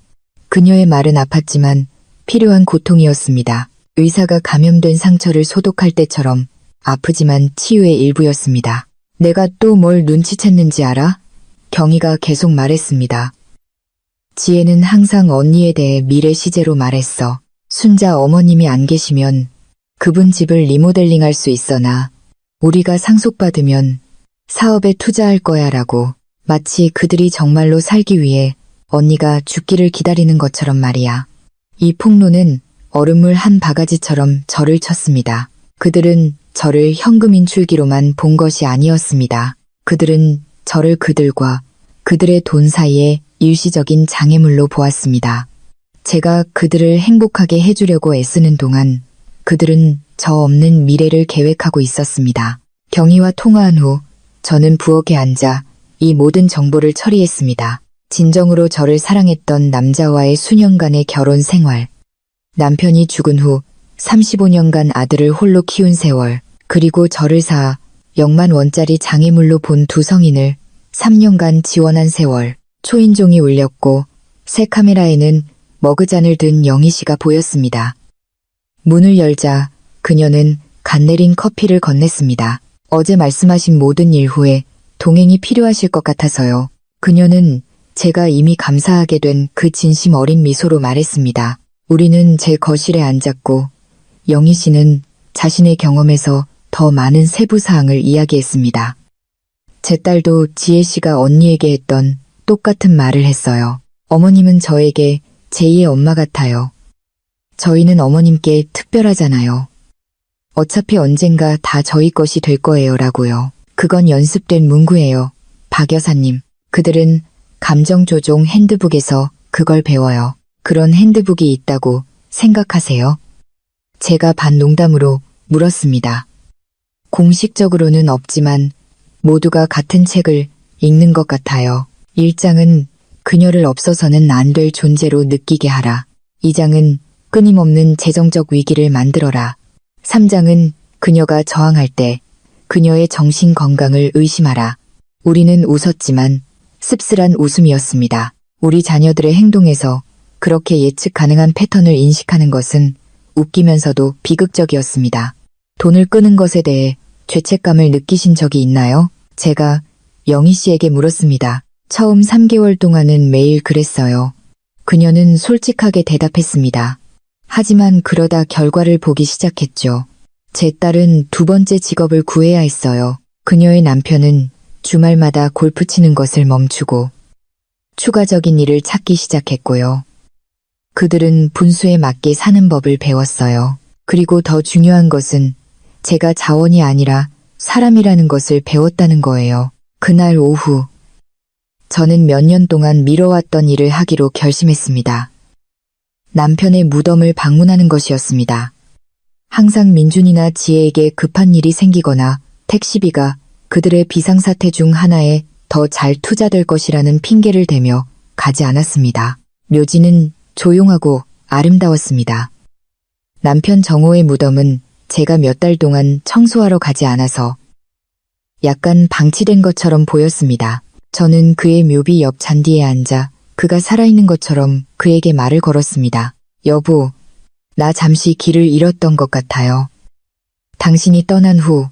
그녀의 말은 아팠지만 필요한 고통이었습니다. 의사가 감염된 상처를 소독할 때처럼 아프지만 치유의 일부였습니다. 내가 또 뭘 눈치챘는지 알아? 경희가 계속 말했습니다. 지혜는 항상 언니에 대해 미래 시제로 말했어. 순자 어머님이 안 계시면 그분 집을 리모델링할 수 있어나 우리가 상속받으면 사업에 투자할 거야 라고. 마치 그들이 정말로 살기 위해 언니가 죽기를 기다리는 것처럼 말이야. 이 폭로는 얼음물 한 바가지처럼 저를 쳤습니다. 그들은 저를 현금 인출기로만 본 것이 아니었습니다. 그들은 저를 그들과 그들의 돈 사이에 일시적인 장애물로 보았습니다. 제가 그들을 행복하게 해주려고 애쓰는 동안 그들은 저 없는 미래를 계획하고 있었습니다. 경희와 통화한 후 저는 부엌에 앉아 이 모든 정보를 처리했습니다. 진정으로 저를 사랑했던 남자와의 수년간의 결혼 생활, 남편이 죽은 후 35년간 아들을 홀로 키운 세월, 그리고 저를 사 0만 원짜리 장애물로 본 두 성인을 3년간 지원한 세월. 초인종이 울렸고 새 카메라에는 머그잔을 든 영희 씨가 보였습니다. 문을 열자 그녀는 갓 내린 커피를 건넸습니다. 어제 말씀하신 모든 일 후에 동행이 필요하실 것 같아서요. 그녀는 제가 이미 감사하게 된 그 진심 어린 미소로 말했습니다. 우리는 제 거실에 앉았고 영희 씨는 자신의 경험에서 더 많은 세부 사항을 이야기했습니다. 제 딸도 지혜 씨가 언니에게 했던 똑같은 말을 했어요. 어머님은 저에게 제2의 엄마 같아요. 저희는 어머님께 특별하잖아요. 어차피 언젠가 다 저희 것이 될 거예요 라고요. 그건 연습된 문구예요. 박 여사님. 그들은 감정조종 핸드북에서 그걸 배워요. 그런 핸드북이 있다고 생각하세요? 제가 반 농담으로 물었습니다. 공식적으로는 없지만 모두가 같은 책을 읽는 것 같아요. 1장은 그녀를 없어서는 안 될 존재로 느끼게 하라. 2장은 끊임없는 재정적 위기를 만들어라. 3장은 그녀가 저항할 때 그녀의 정신 건강을 의심하라. 우리는 웃었지만 씁쓸한 웃음이었습니다. 우리 자녀들의 행동에서 그렇게 예측 가능한 패턴을 인식하는 것은 웃기면서도 비극적이었습니다. 돈을 끄는 것에 대해 죄책감을 느끼신 적이 있나요? 제가 영희 씨에게 물었습니다. 처음 3개월 동안은 매일 그랬어요. 그녀는 솔직하게 대답했습니다. 하지만 그러다 결과를 보기 시작했죠. 제 딸은 두 번째 직업을 구해야 했어요. 그녀의 남편은 주말마다 골프 치는 것을 멈추고 추가적인 일을 찾기 시작했고요. 그들은 분수에 맞게 사는 법을 배웠어요. 그리고 더 중요한 것은 제가 자원이 아니라 사람이라는 것을 배웠다는 거예요. 그날 오후, 저는 몇 년 동안 미뤄왔던 일을 하기로 결심했습니다. 남편의 무덤을 방문하는 것이었습니다. 항상 민준이나 지혜에게 급한 일이 생기거나 택시비가 그들의 비상사태 중 하나에 더 잘 투자될 것이라는 핑계를 대며 가지 않았습니다. 묘지는 조용하고 아름다웠습니다. 남편 정호의 무덤은 제가 몇 달 동안 청소하러 가지 않아서 약간 방치된 것처럼 보였습니다. 저는 그의 묘비 옆 잔디에 앉아 그가 살아있는 것처럼 그에게 말을 걸었습니다. 여보, 나 잠시 길을 잃었던 것 같아요. 당신이 떠난 후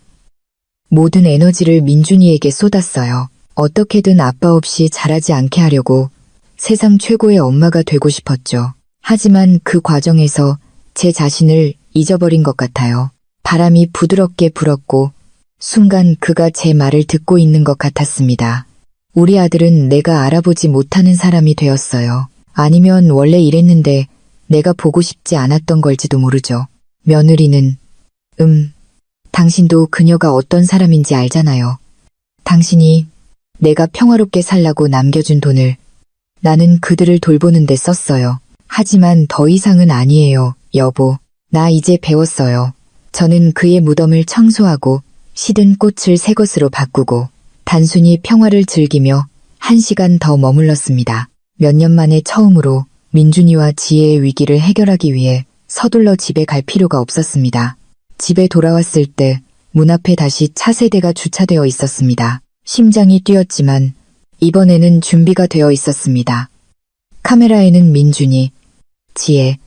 모든 에너지를 민준이에게 쏟았어요. 어떻게든 아빠 없이 자라지 않게 하려고 세상 최고의 엄마가 되고 싶었죠. 하지만 그 과정에서 제 자신을 잊어버린 것 같아요. 바람이 부드럽게 불었고 순간 그가 제 말을 듣고 있는 것 같았습니다. 우리 아들은 내가 알아보지 못하는 사람이 되었어요. 아니면 원래 이랬는데 내가 보고 싶지 않았던 걸지도 모르죠. 며느리는 당신도 그녀가 어떤 사람인지 알잖아요. 당신이 내가 평화롭게 살라고 남겨준 돈을 나는 그들을 돌보는 데 썼어요. 하지만 더 이상은 아니에요, 여보. 나 이제 배웠어요. 저는 그의 무덤을 청소하고 시든 꽃을 새 것으로 바꾸고 단순히 평화를 즐기며 1시간 더 머물렀습니다. 몇 년 만에 처음으로 민준이와 지혜의 위기를 해결하기 위해 서둘러 집에 갈 필요가 없었습니다. 집에 돌아왔을 때 문 앞에 다시 차세대가 주차되어 있었습니다. 심장이 뛰었지만 이번에는 준비가 되어 있었습니다. 카메라에는 민준이, 지혜,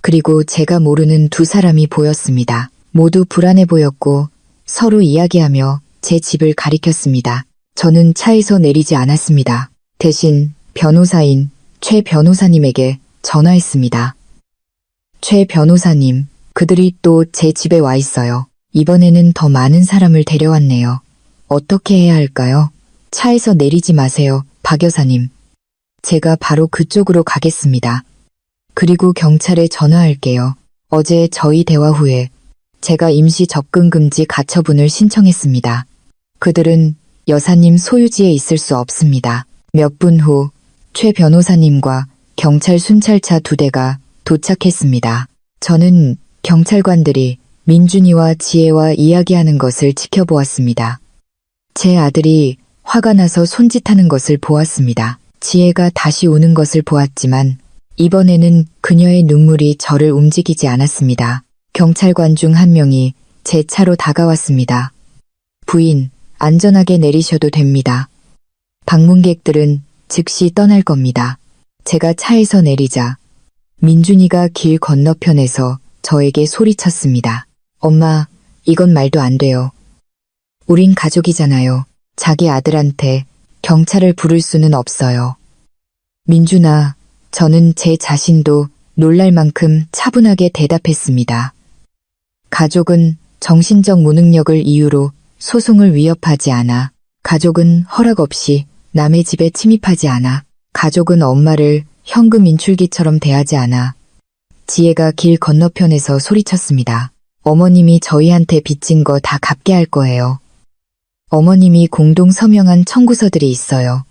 그리고 제가 모르는 두 사람이 보였습니다. 모두 불안해 보였고 서로 이야기하며 제 집을 가리켰습니다. 저는 차에서 내리지 않았습니다. 대신 변호사인 최 변호사님에게 전화했습니다. 최 변호사님, 그들이 또 제 집에 와 있어요. 이번에는 더 많은 사람을 데려왔네요. 어떻게 해야 할까요? 차에서 내리지 마세요, 박 여사님. 제가 바로 그쪽으로 가겠습니다. 그리고 경찰에 전화할게요. 어제 저희 대화 후에 제가 임시 접근 금지 가처분을 신청했습니다. 그들은 여사님 소유지에 있을 수 없습니다. 몇 분 후 최 변호사님과 경찰 순찰차 2대가 도착했습니다. 저는 경찰관들이 민준이와 지혜와 이야기하는 것을 지켜보았습니다. 제 아들이 화가 나서 손짓하는 것을 보았습니다. 지혜가 다시 우는 것을 보았지만 이번에는 그녀의 눈물이 저를 움직이지 않았습니다. 경찰관 중 한 명이 제 차로 다가왔습니다. 부인, 안전하게 내리셔도 됩니다. 방문객들은 즉시 떠날 겁니다. 제가 차에서 내리자 민준이가 길 건너편에서 저에게 소리쳤습니다. 엄마, 이건 말도 안 돼요. 우린 가족이잖아요. 자기 아들한테 경찰을 부를 수는 없어요. 민준아, 저는 제 자신도 놀랄 만큼 차분하게 대답했습니다. 가족은 정신적 무능력을 이유로 소송을 위협하지 않아. 가족은 허락 없이 남의 집에 침입하지 않아. 가족은 엄마를 현금 인출기처럼 대하지 않아. 지혜가 길 건너편에서 소리쳤습니다. 어머님이 저희한테 빚진 거 다 갚게 할 거예요. 어머님이 공동 서명한 청구서들이 있어요.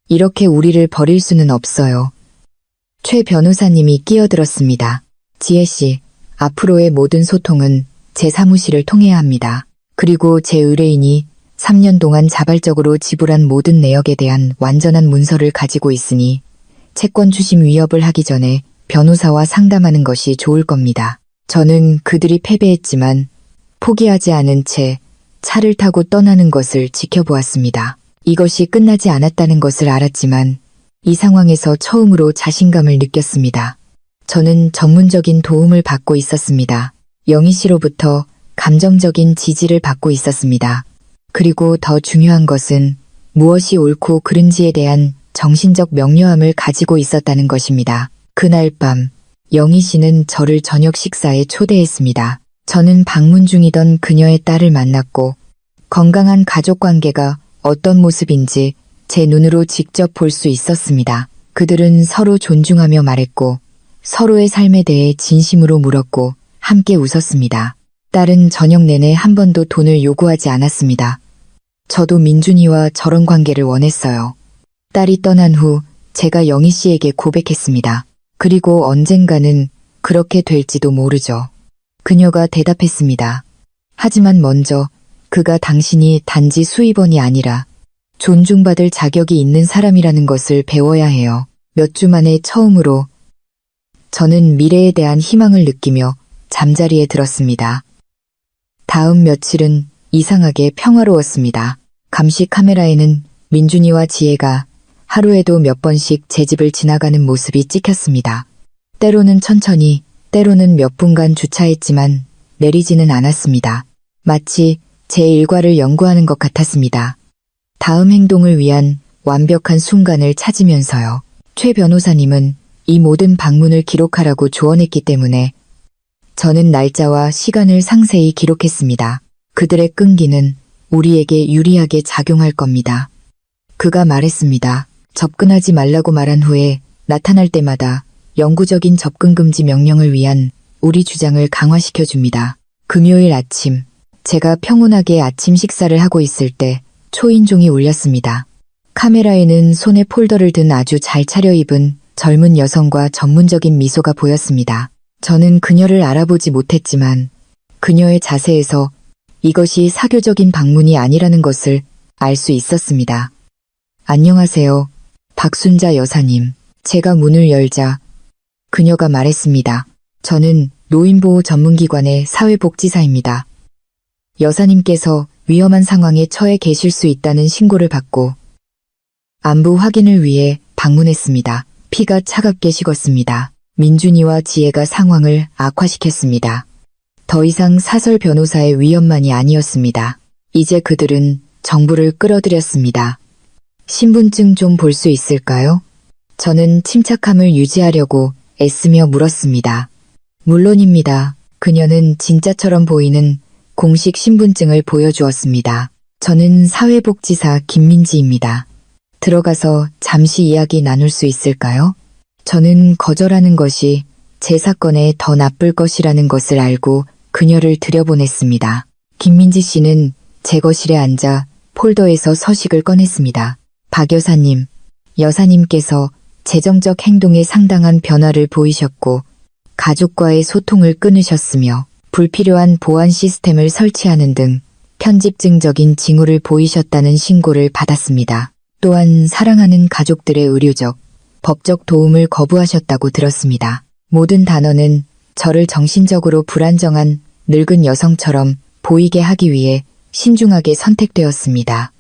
이렇게 우리를 버릴 수는 없어요. 최 변호사님이 끼어들었습니다. 지혜 씨, 앞으로의 모든 소통은 제 사무실을 통해야 합니다. 그리고 제 의뢰인이 3년 동안 자발적으로 지불한 모든 내역에 대한 완전한 문서를 가지고 있으니 채권 추심 위협을 하기 전에 변호사와 상담하는 것이 좋을 겁니다. 저는 그들이 패배했지만 포기하지 않은 채 차를 타고 떠나는 것을 지켜보았습니다. 이것이 끝나지 않았다는 것을 알았지만 이 상황에서 처음으로 자신감을 느꼈습니다. 저는 전문적인 도움을 받고 있었습니다. 영희 씨로부터 감정적인 지지를 받고 있었습니다. 그리고 더 중요한 것은 무엇이 옳고 그른지에 대한 정신적 명료함을 가지고 있었다는 것입니다. 그날 밤 영희 씨는 저를 저녁 식사에 초대했습니다. 저는 방문 중이던 그녀의 딸을 만났고 건강한 가족 관계가 어떤 모습인지 제 눈으로 직접 볼 수 있었습니다. 그들은 서로 존중하며 말했고 서로의 삶에 대해 진심으로 물었고 함께 웃었습니다. 딸은 저녁 내내 한 번도 돈을 요구하지 않았습니다. 저도 민준이와 저런 관계를 원했어요. 딸이 떠난 후 제가 영희 씨에게 고백했습니다. 그리고 언젠가는 그렇게 될지도 모르죠. 그녀가 대답했습니다. 하지만 먼저 그가 당신이 단지 수입원이 아니라 존중받을 자격이 있는 사람이라는 것을 배워야 해요. 몇 주 만에 처음으로 저는 미래에 대한 희망을 느끼며 잠자리에 들었습니다. 다음 며칠은 이상하게 평화로웠습니다. 감시 카메라에는 민준이와 지혜가 하루에도 몇 번씩 제 집을 지나가는 모습이 찍혔습니다. 때로는 천천히, 때로는 몇 분간 주차했지만 내리지는 않았습니다. 마치 제 일과를 연구하는 것 같았습니다. 다음 행동을 위한 완벽한 순간을 찾으면서요. 최 변호사님은 이 모든 방문을 기록하라고 조언했기 때문에 저는 날짜와 시간을 상세히 기록했습니다. 그들의 끈기는 우리에게 유리하게 작용할 겁니다. 그가 말했습니다. 접근하지 말라고 말한 후에 나타날 때마다 영구적인 접근 금지 명령을 위한 우리 주장을 강화시켜줍니다. 금요일 아침, 제가 평온하게 아침 식사를 하고 있을 때 초인종이 울렸습니다. 카메라에는 손에 폴더를 든 아주 잘 차려입은 젊은 여성과 전문적인 미소가 보였습니다. 저는 그녀를 알아보지 못했지만 그녀의 자세에서 이것이 사교적인 방문이 아니라는 것을 알 수 있었습니다. 안녕하세요, 박순자 여사님. 제가 문을 열자 그녀가 말했습니다. 저는 노인보호 전문기관의 사회복지사입니다. 여사님께서 위험한 상황에 처해 계실 수 있다는 신고를 받고 안부 확인을 위해 방문했습니다. 피가 차갑게 식었습니다. 민준이와 지혜가 상황을 악화시켰습니다. 더 이상 사설 변호사의 위험만이 아니었습니다. 이제 그들은 정부를 끌어들였습니다. 신분증 좀 볼 수 있을까요? 저는 침착함을 유지하려고 애쓰며 물었습니다. 물론입니다. 그녀는 진짜처럼 보이는 공식 신분증을 보여주었습니다. 저는 사회복지사 김민지입니다. 들어가서 잠시 이야기 나눌 수 있을까요? 저는 거절하는 것이 제 사건에 더 나쁠 것이라는 것을 알고 그녀를 들여보냈습니다. 김민지 씨는 제 거실에 앉아 폴더에서 서식을 꺼냈습니다. 박 여사님, 여사님께서 재정적 행동에 상당한 변화를 보이셨고 가족과의 소통을 끊으셨으며 불필요한 보안 시스템을 설치하는 등 편집증적인 징후를 보이셨다는 신고를 받았습니다. 또한 사랑하는 가족들의 의료적, 법적 도움을 거부하셨다고 들었습니다. 모든 단어는 저를 정신적으로 불안정한 늙은 여성처럼 보이게 하기 위해 신중하게 선택되었습니다.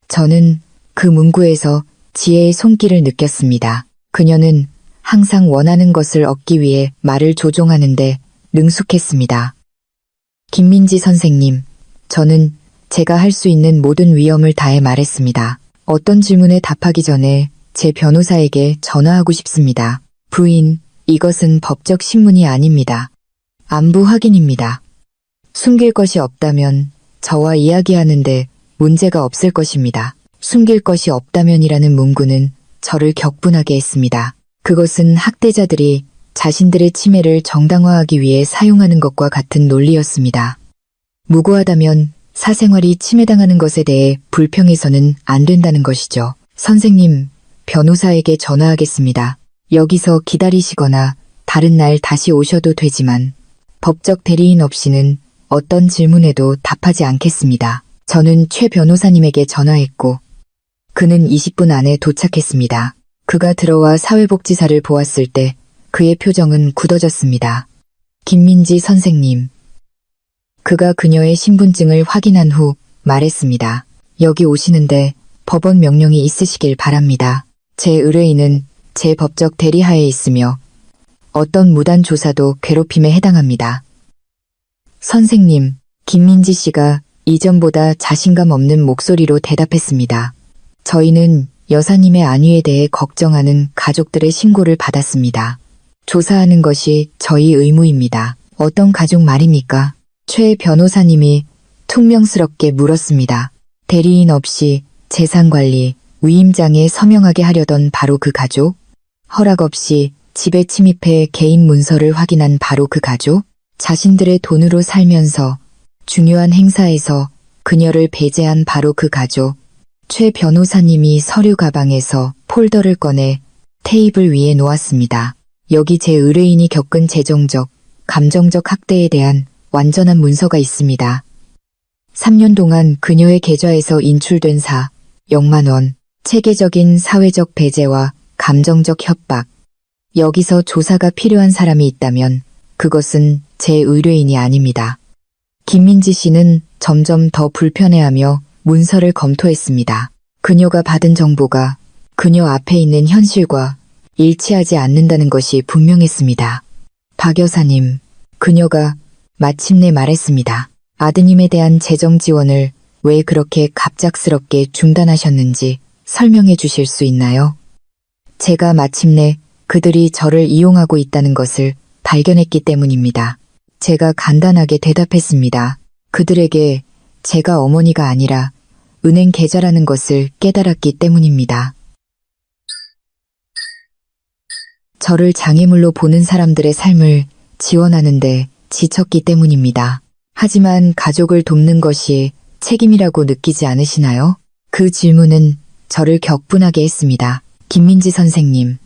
저는 그 문구에서 지혜의 손길을 느꼈습니다. 그녀는 항상 원하는 것을 얻기 위해 말을 조종하는데 능숙했습니다. 김민지 선생님, 저는 제가 할 수 있는 모든 위험을 다해 말했습니다. 어떤 질문에 답하기 전에 제 변호사에게 전화하고 싶습니다. 부인, 이것은 법적 신문이 아닙니다. 안부 확인입니다. 숨길 것이 없다면 저와 이야기하는데 문제가 없을 것입니다. 숨길 것이 없다면이라는 문구는 저를 격분하게 했습니다. 그것은 학대자들이 자신들의 침해를 정당화하기 위해 사용하는 것과 같은 논리였습니다. 무고하다면 사생활이 침해당하는 것에 대해 불평해서는 안 된다는 것이죠. 선생님, 변호사에게 전화하겠습니다. 여기서 기다리시거나 다른 날 다시 오셔도 되지만 법적 대리인 없이는 어떤 질문에도 답하지 않겠습니다. 저는 최 변호사님에게 전화했고 그는 20분 안에 도착했습니다. 그가 들어와 사회복지사를 보았을 때 그의 표정은 굳어졌습니다. 김민지 선생님. 그가 그녀의 신분증을 확인한 후 말했습니다. 여기 오시는데 법원 명령이 있으시길 바랍니다. 제 의뢰인은 제 법적 대리하에 있으며 어떤 무단 조사도 괴롭힘에 해당합니다. 선생님, 김민지 씨가 이전보다 자신감 없는 목소리로 대답했습니다. 저희는 여사님의 안위에 대해 걱정하는 가족들의 신고를 받았습니다. 조사하는 것이 저희 의무입니다. 어떤 가족 말입니까? 최 변호사님이 퉁명스럽게 물었습니다. 대리인 없이 재산관리, 위임장에 서명하게 하려던 바로 그 가족? 허락 없이 집에 침입해 개인 문서를 확인한 바로 그 가족? 자신들의 돈으로 살면서 중요한 행사에서 그녀를 배제한 바로 그 가족. 최 변호사님이 서류 가방에서 폴더를 꺼내 테이블 위에 놓았습니다. 여기 제 의뢰인이 겪은 재정적, 감정적 학대에 대한 완전한 문서가 있습니다. 3년 동안 그녀의 계좌에서 인출된 0만 원, 체계적인 사회적 배제와 감정적 협박. 여기서 조사가 필요한 사람이 있다면 그것은 제 의뢰인이 아닙니다. 김민지 씨는 점점 더 불편해하며 문서를 검토했습니다. 그녀가 받은 정보가 그녀 앞에 있는 현실과 일치하지 않는다는 것이 분명했습니다. 박 여사님, 그녀가 마침내 말했습니다. 아드님에 대한 재정 지원을 왜 그렇게 갑작스럽게 중단하셨는지 설명해 주실 수 있나요? 제가 마침내 그들이 저를 이용하고 있다는 것을 발견했기 때문입니다. 제가 간단하게 대답했습니다. 그들에게 제가 어머니가 아니라 은행 계좌라는 것을 깨달았기 때문입니다. 저를 장애물로 보는 사람들의 삶을 지원하는데 지쳤기 때문입니다. 하지만 가족을 돕는 것이 책임이라고 느끼지 않으시나요? 그 질문은 저를 격분하게 했습니다. 김민지 선생님,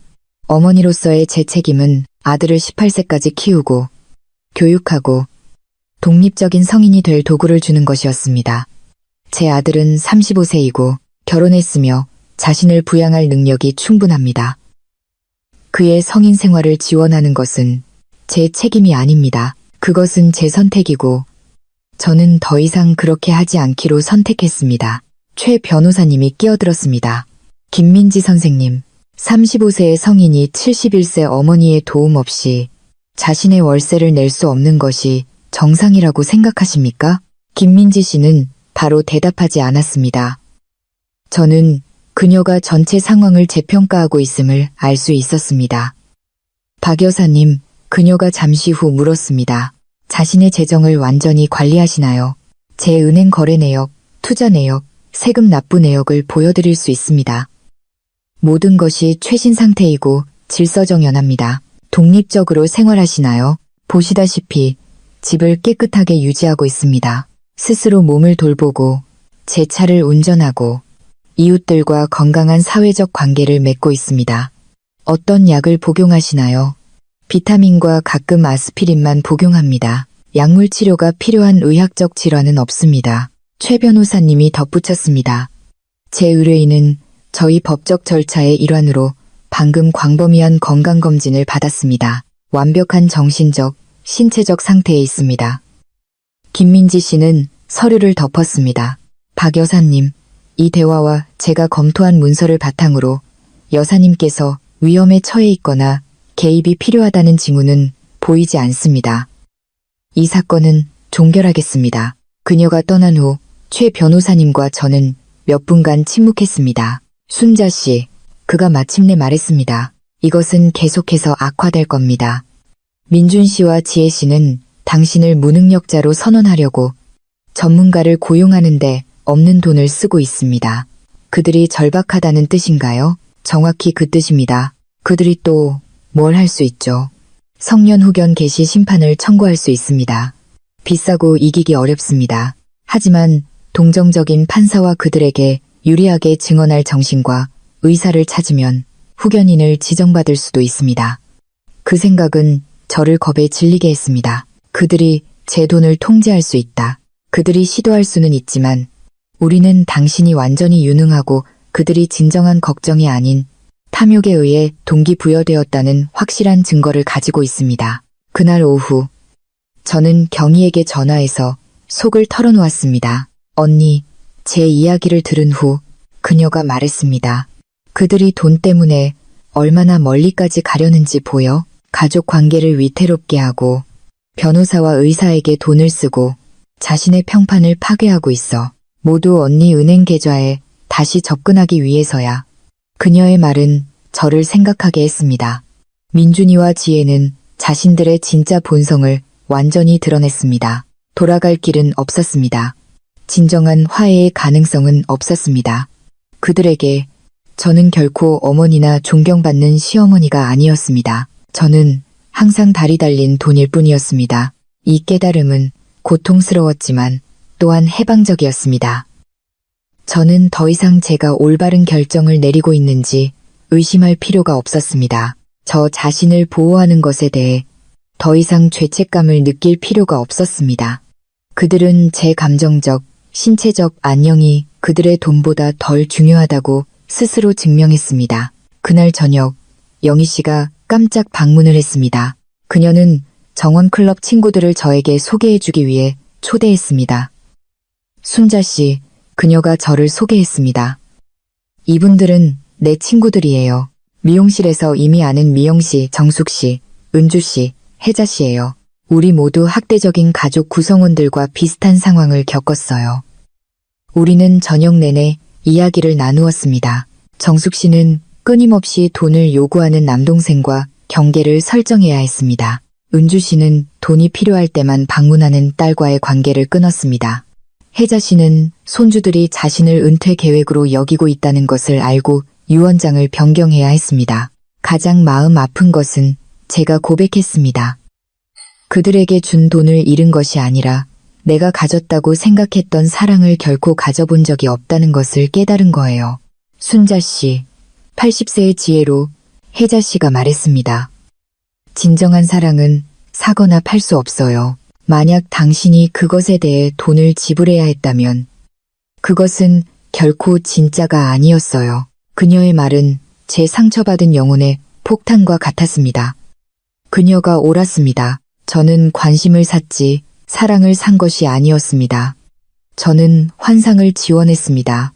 어머니로서의 제 책임은 아들을 18세까지 키우고 교육하고 독립적인 성인이 될 도구를 주는 것이었습니다. 제 아들은 35세이고 결혼했으며 자신을 부양할 능력이 충분합니다. 그의 성인 생활을 지원하는 것은 제 책임이 아닙니다. 그것은 제 선택이고 저는 더 이상 그렇게 하지 않기로 선택했습니다. 최 변호사님이 끼어들었습니다. 김민지 선생님, 35세의 성인이 71세 어머니의 도움 없이 자신의 월세를 낼 수 없는 것이 정상이라고 생각하십니까? 김민지 씨는 바로 대답하지 않았습니다. 저는 그녀가 전체 상황을 재평가하고 있음을 알 수 있었습니다. 박 여사님, 그녀가 잠시 후 물었습니다. 자신의 재정을 완전히 관리하시나요? 제 은행 거래 내역, 투자 내역, 세금 납부 내역을 보여드릴 수 있습니다. 모든 것이 최신 상태이고 질서정연합니다. 독립적으로 생활하시나요? 보시다시피 집을 깨끗하게 유지하고 있습니다. 스스로 몸을 돌보고 제 차를 운전하고 이웃들과 건강한 사회적 관계를 맺고 있습니다. 어떤 약을 복용하시나요? 비타민과 가끔 아스피린만 복용합니다. 약물 치료가 필요한 의학적 질환은 없습니다. 최 변호사님이 덧붙였습니다. 제 의뢰인은 저희 법적 절차의 일환으로 방금 광범위한 건강검진을 받았습니다. 완벽한 정신적, 신체적 상태에 있습니다. 김민지 씨는 서류를 덮었습니다. 박 여사님, 이 대화와 제가 검토한 문서를 바탕으로 여사님께서 위험에 처해 있거나 개입이 필요하다는 징후는 보이지 않습니다. 이 사건은 종결하겠습니다. 그녀가 떠난 후 최 변호사님과 저는 몇 분간 침묵했습니다. 순자 씨, 그가 마침내 말했습니다. 이것은 계속해서 악화될 겁니다. 민준 씨와 지혜 씨는 당신을 무능력자로 선언하려고 전문가를 고용하는데 없는 돈을 쓰고 있습니다. 그들이 절박하다는 뜻인가요? 정확히 그 뜻입니다. 그들이 또 뭘 할 수 있죠? 성년 후견 개시 심판을 청구할 수 있습니다. 비싸고 이기기 어렵습니다. 하지만 동정적인 판사와 그들에게 유리하게 증언할 정신과 의사를 찾으면 후견인을 지정받을 수도 있습니다. 그 생각은 저를 겁에 질리게 했습니다. 그들이 제 돈을 통제할 수 있다. 그들이 시도할 수는 있지만 우리는 당신이 완전히 유능하고 그들이 진정한 걱정이 아닌 탐욕에 의해 동기부여되었다는 확실한 증거를 가지고 있습니다. 그날 오후 저는 경희에게 전화해서 속을 털어놓았습니다. 언니, 제 이야기를 들은 후 그녀가 말했습니다. 그들이 돈 때문에 얼마나 멀리까지 가려는지 보여? 가족 관계를 위태롭게 하고 변호사와 의사에게 돈을 쓰고 자신의 평판을 파괴하고 있어. 모두 언니 은행 계좌에 다시 접근하기 위해서야. 그녀의 말은 저를 생각하게 했습니다. 민준이와 지혜는 자신들의 진짜 본성을 완전히 드러냈습니다. 돌아갈 길은 없었습니다. 진정한 화해의 가능성은 없었습니다. 그들에게 저는 결코 어머니나 존경받는 시어머니가 아니었습니다. 저는 항상 다리 달린 돈일 뿐이었습니다. 이 깨달음은 고통스러웠지만 또한 해방적이었습니다. 저는 더 이상 제가 올바른 결정을 내리고 있는지 의심할 필요가 없었습니다. 저 자신을 보호하는 것에 대해 더 이상 죄책감을 느낄 필요가 없었습니다. 그들은 제 감정적, 신체적 안녕이 그들의 돈보다 덜 중요하다고 스스로 증명했습니다. 그날 저녁 영희 씨가 깜짝 방문을 했습니다. 그녀는 정원클럽 친구들을 저에게 소개해주기 위해 초대했습니다. 순자 씨, 그녀가 저를 소개했습니다. 이분들은 내 친구들이에요. 미용실에서 이미 아는 미영 씨, 정숙 씨, 은주 씨, 혜자 씨예요. 우리 모두 학대적인 가족 구성원들과 비슷한 상황을 겪었어요. 우리는 저녁 내내 이야기를 나누었습니다. 정숙 씨는 끊임없이 돈을 요구하는 남동생과 경계를 설정해야 했습니다. 은주 씨는 돈이 필요할 때만 방문하는 딸과의 관계를 끊었습니다. 혜자 씨는 손주들이 자신을 은퇴 계획으로 여기고 있다는 것을 알고 유언장을 변경해야 했습니다. 가장 마음 아픈 것은 제가 고백했습니다. 그들에게 준 돈을 잃은 것이 아니라 내가 가졌다고 생각했던 사랑을 결코 가져본 적이 없다는 것을 깨달은 거예요. 순자 씨, 80세의 지혜로 혜자 씨가 말했습니다. 진정한 사랑은 사거나 팔 수 없어요. 만약 당신이 그것에 대해 돈을 지불해야 했다면 그것은 결코 진짜가 아니었어요. 그녀의 말은 제 상처받은 영혼의 폭탄과 같았습니다. 그녀가 옳았습니다. 저는 관심을 샀지 사랑을 산 것이 아니었습니다. 저는 환상을 지원했습니다.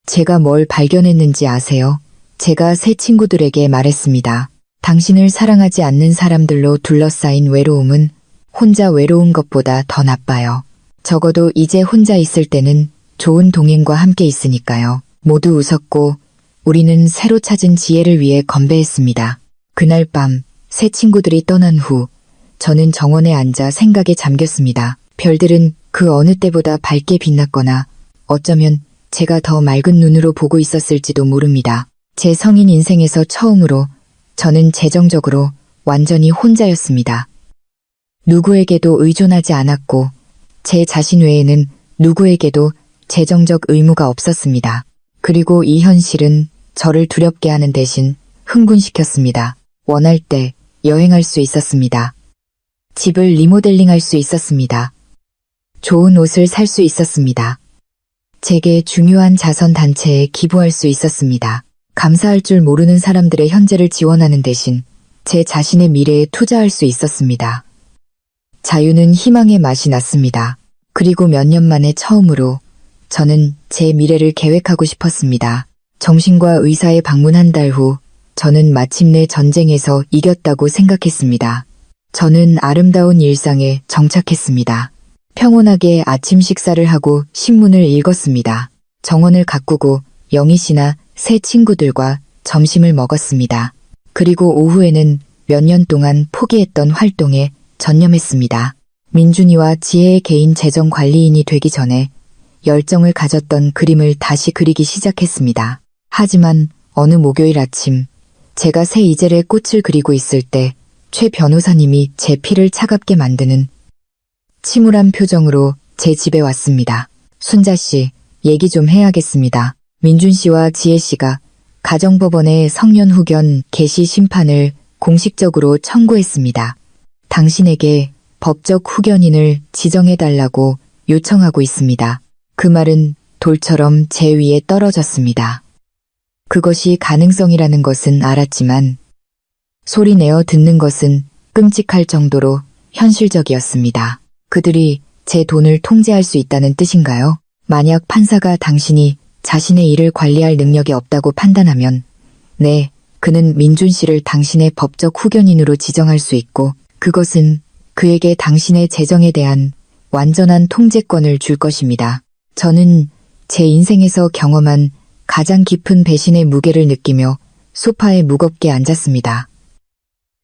제가 뭘 발견했는지 아세요? 제가 새 친구들에게 말했습니다. 당신을 사랑하지 않는 사람들로 둘러싸인 외로움은 혼자 외로운 것보다 더 나빠요. 적어도 이제 혼자 있을 때는 좋은 동행과 함께 있으니까요. 모두 웃었고 우리는 새로 찾은 지혜를 위해 건배했습니다. 그날 밤 새 친구들이 떠난 후 저는 정원에 앉아 생각에 잠겼습니다. 별들은 그 어느 때보다 밝게 빛났거나 어쩌면 제가 더 맑은 눈으로 보고 있었을지도 모릅니다. 제 성인 인생에서 처음으로 저는 재정적으로 완전히 혼자였습니다. 누구에게도 의존하지 않았고 제 자신 외에는 누구에게도 재정적 의무가 없었습니다. 그리고 이 현실은 저를 두렵게 하는 대신 흥분시켰습니다. 원할 때 여행할 수 있었습니다. 집을 리모델링할 수 있었습니다. 좋은 옷을 살 수 있었습니다. 제게 중요한 자선 단체에 기부할 수 있었습니다. 감사할 줄 모르는 사람들의 현재를 지원하는 대신 제 자신의 미래에 투자할 수 있었습니다. 자유는 희망의 맛이 났습니다. 그리고 몇 년 만에 처음으로 저는 제 미래를 계획하고 싶었습니다. 정신과 의사에 방문한 달 후 저는 마침내 전쟁에서 이겼다고 생각했습니다. 저는 아름다운 일상에 정착했습니다. 평온하게 아침 식사를 하고 신문을 읽었습니다. 정원을 가꾸고 영희 씨나 새 친구들과 점심을 먹었습니다. 그리고 오후에는 몇 년 동안 포기했던 활동에 전념했습니다. 민준이와 지혜의 개인 재정 관리인이 되기 전에 열정을 가졌던 그림을 다시 그리기 시작했습니다. 하지만 어느 목요일 아침 제가 새 이젤의 꽃을 그리고 있을 때 최 변호사님이 제 피를 차갑게 만드는 침울한 표정으로 제 집에 왔습니다. 순자 씨, 얘기 좀 해야겠습니다. 민준 씨와 지혜 씨가 가정법원에 성년 후견 개시 심판을 공식적으로 청구했습니다. 당신에게 법적 후견인을 지정해달라고 요청하고 있습니다. 그 말은 돌처럼 제 위에 떨어졌습니다. 그것이 가능성이라는 것은 알았지만 소리 내어 듣는 것은 끔찍할 정도로 현실적이었습니다. 그들이 제 돈을 통제할 수 있다는 뜻인가요? 만약 판사가 당신이 자신의 일을 관리할 능력이 없다고 판단하면, 네, 그는 민준 씨를 당신의 법적 후견인으로 지정할 수 있고, 그것은 그에게 당신의 재정에 대한 완전한 통제권을 줄 것입니다. 저는 제 인생에서 경험한 가장 깊은 배신의 무게를 느끼며 소파에 무겁게 앉았습니다.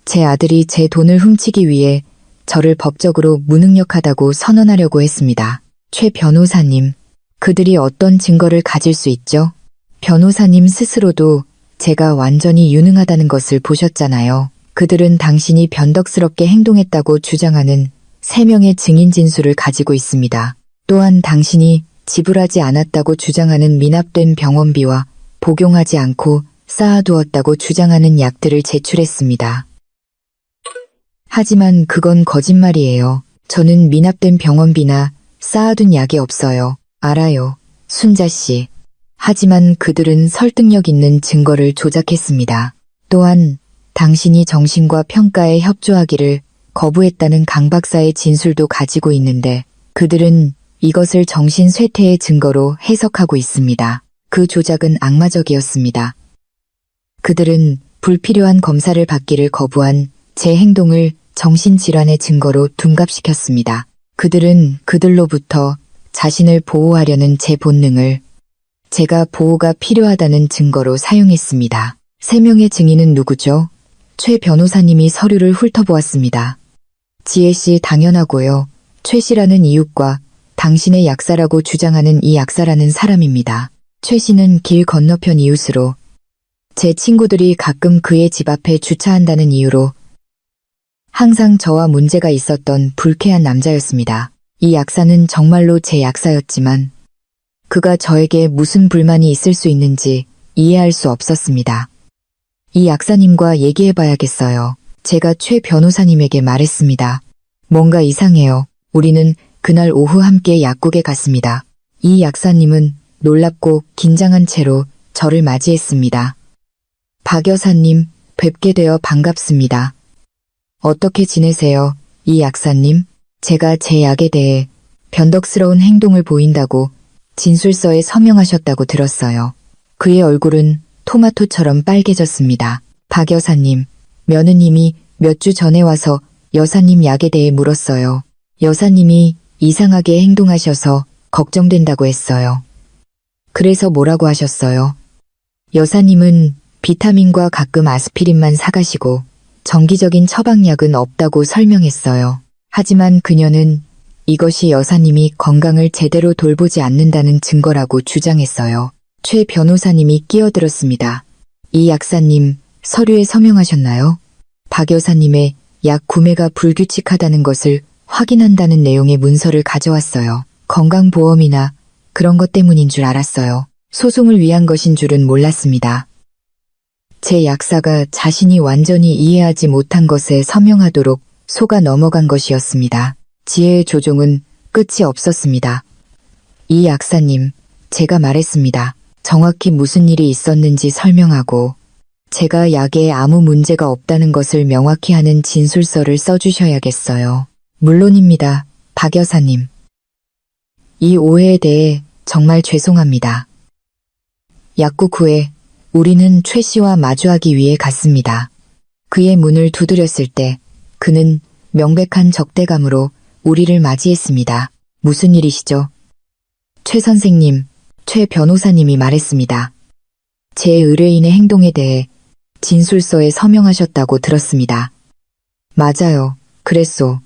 제 아들이 제 돈을 훔치기 위해 저를 법적으로 무능력하다고 선언하려고 했습니다. 최 변호사님, 그들이 어떤 증거를 가질 수 있죠? 변호사님 스스로도 제가 완전히 유능하다는 것을 보셨잖아요. 그들은 당신이 변덕스럽게 행동했다고 주장하는 3명의 증인 진술을 가지고 있습니다. 또한 당신이 지불하지 않았다고 주장하는 미납된 병원비와 복용하지 않고 쌓아두었다고 주장하는 약들을 제출했습니다. 하지만 그건 거짓말이에요. 저는 미납된 병원비나 쌓아둔 약이 없어요. 알아요, 순자 씨. 하지만 그들은 설득력 있는 증거를 조작했습니다. 또한 당신이 정신과 평가에 협조하기를 거부했다는 강 박사의 진술도 가지고 있는데 그들은 이것을 정신 쇠퇴의 증거로 해석하고 있습니다. 그 조작은 악마적이었습니다. 그들은 불필요한 검사를 받기를 거부한 제 행동을 정신질환의 증거로 둔갑시켰습니다. 그들은 그들로부터 자신을 보호하려는 제 본능을 제가 보호가 필요하다는 증거로 사용했습니다. 3명의 증인은 누구죠? 최 변호사님이 서류를 훑어보았습니다. 지혜 씨 당연하고요. 최 씨라는 이웃과 당신의 약사라고 주장하는 이 약사라는 사람입니다. 최 씨는 길 건너편 이웃으로 제 친구들이 가끔 그의 집 앞에 주차한다는 이유로 항상 저와 문제가 있었던 불쾌한 남자였습니다. 이 약사는 정말로 제 약사였지만 그가 저에게 무슨 불만이 있을 수 있는지 이해할 수 없었습니다. 이 약사님과 얘기해봐야겠어요. 제가 최 변호사님에게 말했습니다. 뭔가 이상해요. 우리는 그날 오후 함께 약국에 갔습니다. 이 약사님은 놀랍고 긴장한 채로 저를 맞이했습니다. 박 여사님, 뵙게 되어 반갑습니다. 어떻게 지내세요, 이 약사님? 제가 제 약에 대해 변덕스러운 행동을 보인다고 진술서에 서명하셨다고 들었어요. 그의 얼굴은 토마토처럼 빨개졌습니다. 박 여사님, 며느님이 몇 주 전에 와서 여사님 약에 대해 물었어요. 여사님이 이상하게 행동하셔서 걱정된다고 했어요. 그래서 뭐라고 하셨어요? 여사님은 비타민과 가끔 아스피린만 사가시고 정기적인 처방약은 없다고 설명했어요. 하지만 그녀는 이것이 여사님이 건강을 제대로 돌보지 않는다는 증거라고 주장했어요. 최 변호사님이 끼어들었습니다. 이 약사님, 서류에 서명하셨나요? 박 여사님의 약 구매가 불규칙하다는 것을 확인한다는 내용의 문서를 가져왔어요. 건강보험이나 그런 것 때문인 줄 알았어요. 소송을 위한 것인 줄은 몰랐습니다. 제 약사가 자신이 완전히 이해하지 못한 것에 서명하도록 속아 넘어간 것이었습니다. 지혜의 조종은 끝이 없었습니다. 이 약사님, 제가 말했습니다. 정확히 무슨 일이 있었는지 설명하고 제가 약에 아무 문제가 없다는 것을 명확히 하는 진술서를 써주셔야겠어요. 물론입니다, 박 여사님. 이 오해에 대해 정말 죄송합니다. 약국 후에 우리는 최 씨와 마주하기 위해 갔습니다. 그의 문을 두드렸을 때 그는 명백한 적대감으로 우리를 맞이했습니다. 무슨 일이시죠? 최 선생님, 최 변호사님이 말했습니다. 제 의뢰인의 행동에 대해 진술서에 서명하셨다고 들었습니다. 맞아요. 그랬소.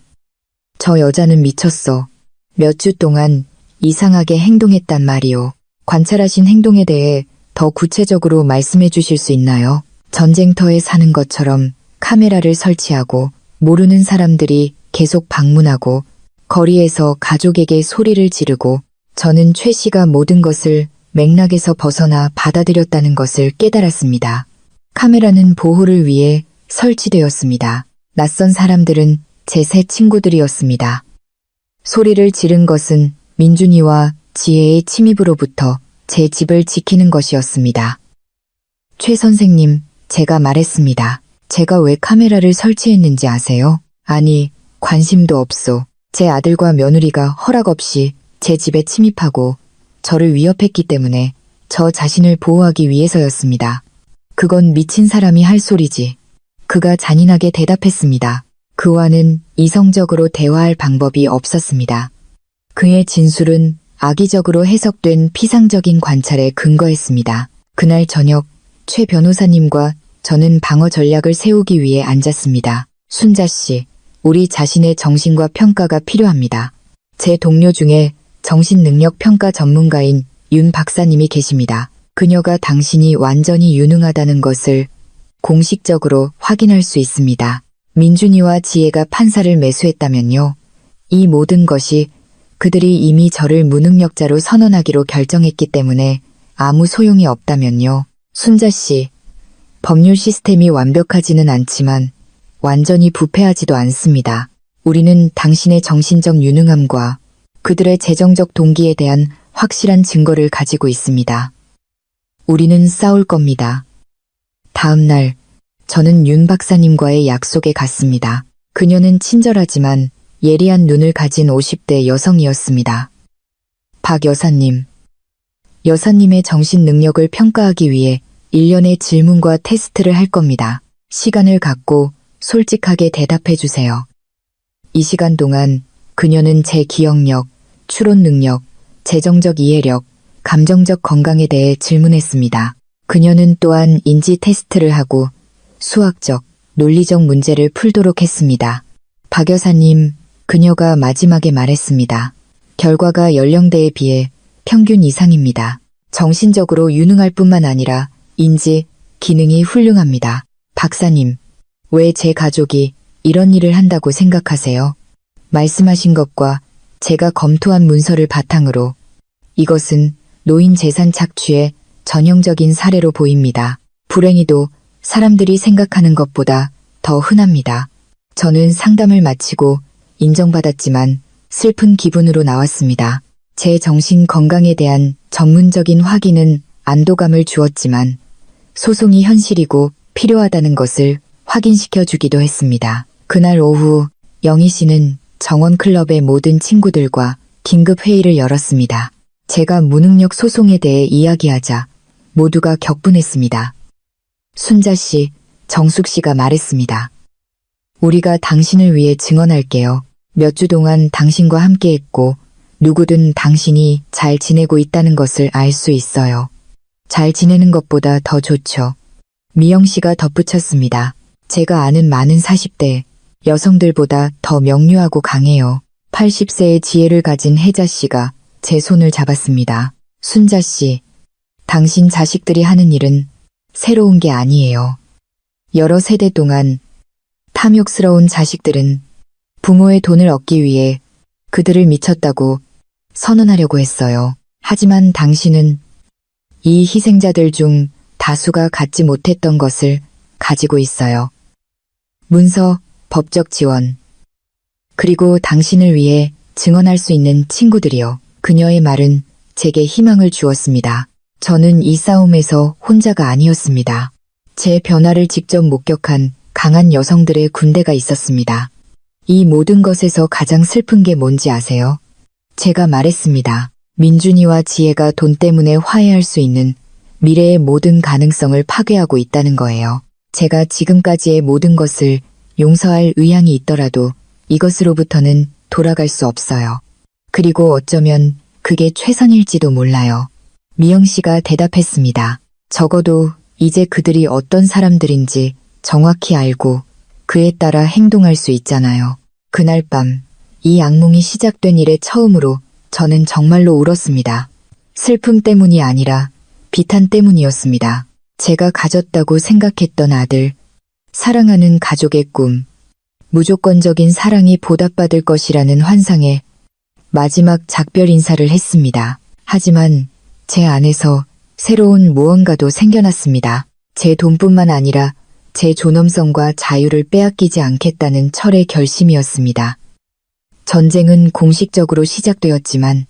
저 여자는 미쳤어. 몇 주 동안 이상하게 행동했단 말이오. 관찰하신 행동에 대해 더 구체적으로 말씀해 주실 수 있나요? 전쟁터에 사는 것처럼 카메라를 설치하고 모르는 사람들이 계속 방문하고 거리에서 가족에게 소리를 지르고 저는 최 씨가 모든 것을 맥락에서 벗어나 받아들였다는 것을 깨달았습니다. 카메라는 보호를 위해 설치되었습니다. 낯선 사람들은 제 새 친구들이었습니다. 소리를 지른 것은 민준이와 지혜의 침입으로부터 제 집을 지키는 것이었습니다. 최 선생님, 제가 말했습니다. 제가 왜 카메라를 설치했는지 아세요? 아니, 관심도 없소. 제 아들과 며느리가 허락 없이 제 집에 침입하고 저를 위협했기 때문에 저 자신을 보호하기 위해서였습니다. 그건 미친 사람이 할 소리지. 그가 잔인하게 대답했습니다. 그와는 이성적으로 대화할 방법이 없었습니다. 그의 진술은 악의적으로 해석된 피상적인 관찰에 근거했습니다. 그날 저녁 최 변호사님과 저는 방어 전략을 세우기 위해 앉았습니다. 순자 씨, 우리 자신의 정신과 평가가 필요합니다. 제 동료 중에 정신능력 평가 전문가인 윤 박사님이 계십니다. 그녀가 당신이 완전히 유능하다는 것을 공식적으로 확인할 수 있습니다. 민준이와 지혜가 판사를 매수했다면요. 이 모든 것이 그들이 이미 저를 무능력자로 선언하기로 결정했기 때문에 아무 소용이 없다면요. 순자 씨, 법률 시스템이 완벽하지는 않지만 완전히 부패하지도 않습니다. 우리는 당신의 정신적 유능함과 그들의 재정적 동기에 대한 확실한 증거를 가지고 있습니다. 우리는 싸울 겁니다. 다음 날, 저는 윤 박사님과의 약속에 갔습니다. 그녀는 친절하지만 예리한 눈을 가진 50대 여성이었습니다. 박 여사님. 여사님의 정신 능력을 평가하기 위해 일련의 질문과 테스트를 할 겁니다. 시간을 갖고 솔직하게 대답해 주세요. 이 시간 동안 그녀는 제 기억력, 추론 능력, 재정적 이해력, 감정적 건강에 대해 질문했습니다. 그녀는 또한 인지 테스트를 하고 수학적, 논리적 문제를 풀도록 했습니다. 박 여사님, 그녀가 마지막에 말했습니다. 결과가 연령대에 비해 평균 이상입니다. 정신적으로 유능할 뿐만 아니라 인지, 기능이 훌륭합니다. 박사님, 왜 제 가족이 이런 일을 한다고 생각하세요? 말씀하신 것과 제가 검토한 문서를 바탕으로 이것은 노인 재산 착취의 전형적인 사례로 보입니다. 불행히도 사람들이 생각하는 것보다 더 흔합니다. 저는 상담을 마치고 인정받았지만 슬픈 기분으로 나왔습니다. 제 정신 건강에 대한 전문적인 확인은 안도감을 주었지만 소송이 현실이고 필요하다는 것을 확인시켜 주기도 했습니다. 그날 오후 영희 씨는 정원클럽의 모든 친구들과 긴급 회의를 열었습니다. 제가 무능력 소송에 대해 이야기하자 모두가 격분했습니다. 순자 씨, 정숙 씨가 말했습니다. 우리가 당신을 위해 증언할게요. 몇 주 동안 당신과 함께했고 누구든 당신이 잘 지내고 있다는 것을 알 수 있어요. 잘 지내는 것보다 더 좋죠. 미영 씨가 덧붙였습니다. 제가 아는 많은 40대 여성들보다 더 명료하고 강해요. 80세의 지혜를 가진 혜자 씨가 제 손을 잡았습니다. 순자 씨, 당신 자식들이 하는 일은 새로운 게 아니에요. 여러 세대 동안 탐욕스러운 자식들은 부모의 돈을 얻기 위해 그들을 미쳤다고 선언하려고 했어요. 하지만 당신은 이 희생자들 중 다수가 갖지 못했던 것을 가지고 있어요. 문서, 법적 지원, 그리고 당신을 위해 증언할 수 있는 친구들이요. 그녀의 말은 제게 희망을 주었습니다. 저는 이 싸움에서 혼자가 아니었습니다. 제 변화를 직접 목격한 강한 여성들의 군대가 있었습니다. 이 모든 것에서 가장 슬픈 게 뭔지 아세요? 제가 말했습니다. 민준이와 지혜가 돈 때문에 화해할 수 있는 미래의 모든 가능성을 파괴하고 있다는 거예요. 제가 지금까지의 모든 것을 용서할 의향이 있더라도 이것으로부터는 돌아갈 수 없어요. 그리고 어쩌면 그게 최선일지도 몰라요. 미영 씨가 대답했습니다. 적어도 이제 그들이 어떤 사람들인지 정확히 알고 그에 따라 행동할 수 있잖아요. 그날 밤, 이 악몽이 시작된 이래 처음으로 저는 정말로 울었습니다. 슬픔 때문이 아니라 비탄 때문이었습니다. 제가 가졌다고 생각했던 아들, 사랑하는 가족의 꿈, 무조건적인 사랑이 보답받을 것이라는 환상에 마지막 작별 인사를 했습니다. 하지만 제 안에서 새로운 무언가도 생겨났습니다. 제 돈뿐만 아니라 제 존엄성과 자유를 빼앗기지 않겠다는 철의 결심이었습니다. 전쟁은 공식적으로 시작되었지만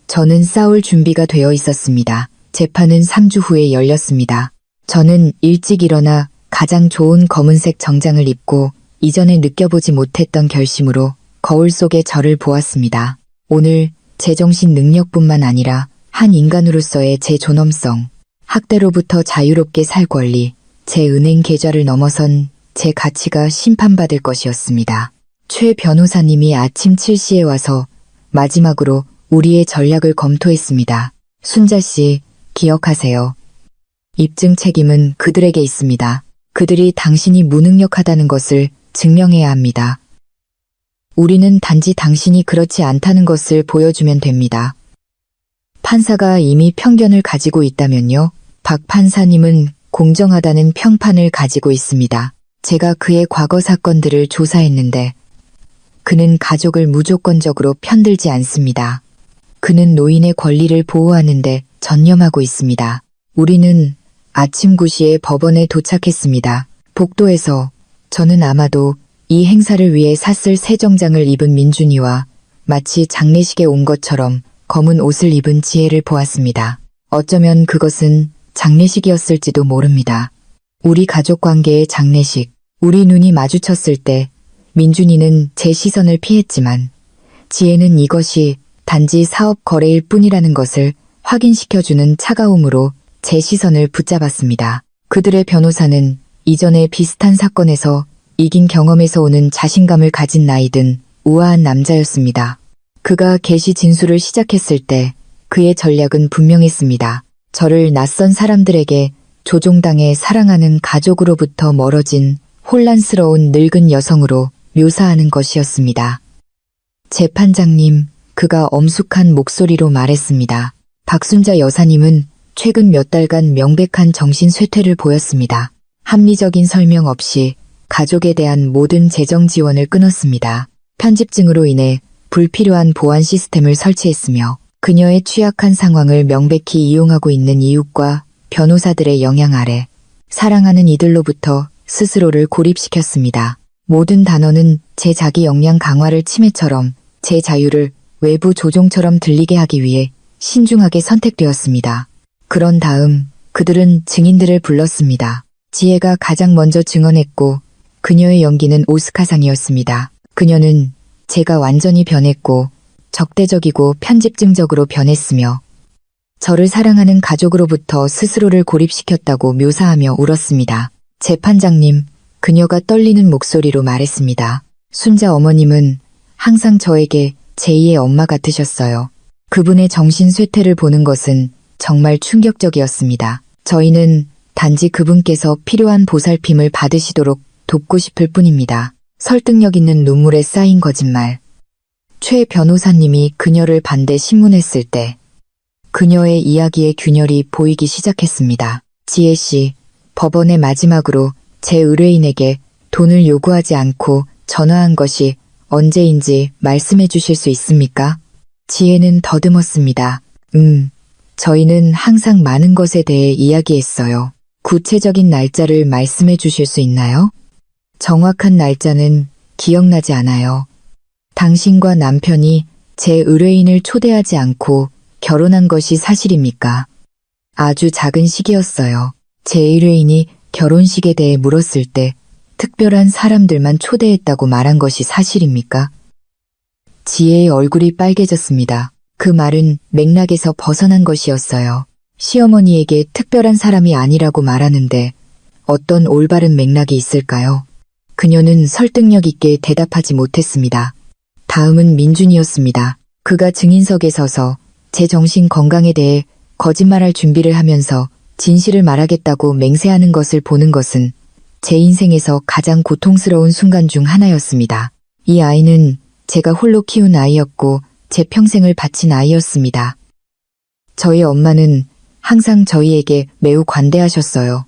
저는 싸울 준비가 되어 있었습니다. 재판은 3주 후에 열렸습니다. 저는 일찍 일어나 가장 좋은 검은색 정장을 입고 이전에 느껴보지 못했던 결심으로 거울 속의 저를 보았습니다. 오늘 제 정신 능력뿐만 아니라 한 인간으로서의 제 존엄성, 학대로부터 자유롭게 살 권리, 제 은행 계좌를 넘어선 제 가치가 심판받을 것이었습니다. 최 변호사님이 아침 7시에 와서 마지막으로 우리의 전략을 검토했습니다. 순자 씨, 기억하세요. 입증 책임은 그들에게 있습니다. 그들이 당신이 무능력하다는 것을 증명해야 합니다. 우리는 단지 당신이 그렇지 않다는 것을 보여주면 됩니다. 판사가 이미 편견을 가지고 있다면요. 박 판사님은 공정하다는 평판을 가지고 있습니다. 제가 그의 과거 사건들을 조사했는데 그는 가족을 무조건적으로 편들지 않습니다. 그는 노인의 권리를 보호하는데 전념하고 있습니다. 우리는 아침 9시에 법원에 도착했습니다. 복도에서 저는 아마도 이 행사를 위해 샀을 새 정장을 입은 민준이와 마치 장례식에 온 것처럼 검은 옷을 입은 지혜를 보았습니다. 어쩌면 그것은 장례식이었을지도 모릅니다. 우리 가족 관계의 장례식. 우리 눈이 마주쳤을 때 민준이는 제 시선을 피했지만 지혜는 이것이 단지 사업 거래일 뿐이라는 것을 확인시켜주는 차가움으로 제 시선을 붙잡았습니다. 그들의 변호사는 이전에 비슷한 사건에서 이긴 경험에서 오는 자신감을 가진 나이든 우아한 남자였습니다. 그가 계시 진술을 시작했을 때 그의 전략은 분명했습니다. 저를 낯선 사람들에게 조종당해 사랑하는 가족으로부터 멀어진 혼란스러운 늙은 여성으로 묘사하는 것이었습니다. 재판장님, 그가 엄숙한 목소리로 말했습니다. 박순자 여사님은 최근 몇 달간 명백한 정신 쇠퇴를 보였습니다. 합리적인 설명 없이 가족에 대한 모든 재정 지원을 끊었습니다. 편집증으로 인해 불필요한 보안 시스템을 설치했으며 그녀의 취약한 상황을 명백히 이용하고 있는 이웃과 변호사들의 영향 아래 사랑하는 이들로부터 스스로를 고립시켰습니다. 모든 단어는 제 자기 역량 강화를 침해처럼 제 자유를 외부 조종처럼 들리게 하기 위해 신중하게 선택되었습니다. 그런 다음 그들은 증인들을 불렀습니다. 지혜가 가장 먼저 증언했고 그녀의 연기는 오스카상이었습니다. 그녀는 제가 완전히 변했고 적대적이고 편집증적으로 변했으며 저를 사랑하는 가족으로부터 스스로를 고립시켰다고 묘사하며 울었습니다. 재판장님, 그녀가 떨리는 목소리로 말했습니다. 순자 어머님은 항상 저에게 제2의 엄마 같으셨어요. 그분의 정신 쇠퇴를 보는 것은 정말 충격적이었습니다. 저희는 단지 그분께서 필요한 보살핌을 받으시도록 돕고 싶을 뿐입니다. 설득력 있는 눈물에 쌓인 거짓말. 최 변호사님이 그녀를 반대 신문했을 때 그녀의 이야기의 균열이 보이기 시작했습니다. 지혜 씨, 법원의 마지막으로 제 의뢰인에게 돈을 요구하지 않고 전화한 것이 언제인지 말씀해 주실 수 있습니까? 지혜는 더듬었습니다. 저희는 항상 많은 것에 대해 이야기했어요. 구체적인 날짜를 말씀해 주실 수 있나요? 정확한 날짜는 기억나지 않아요. 당신과 남편이 제 의뢰인을 초대하지 않고 결혼한 것이 사실입니까? 아주 작은 시기였어요. 제 의뢰인이 결혼식에 대해 물었을 때 특별한 사람들만 초대했다고 말한 것이 사실입니까? 지혜의 얼굴이 빨개졌습니다. 그 말은 맥락에서 벗어난 것이었어요. 시어머니에게 특별한 사람이 아니라고 말하는데 어떤 올바른 맥락이 있을까요? 그녀는 설득력 있게 대답하지 못했습니다. 다음은 민준이었습니다. 그가 증인석에 서서 제 정신 건강에 대해 거짓말할 준비를 하면서 진실을 말하겠다고 맹세하는 것을 보는 것은 제 인생에서 가장 고통스러운 순간 중 하나였습니다. 이 아이는 제가 홀로 키운 아이였고 제 평생을 바친 아이였습니다. 저희 엄마는 항상 저희에게 매우 관대하셨어요.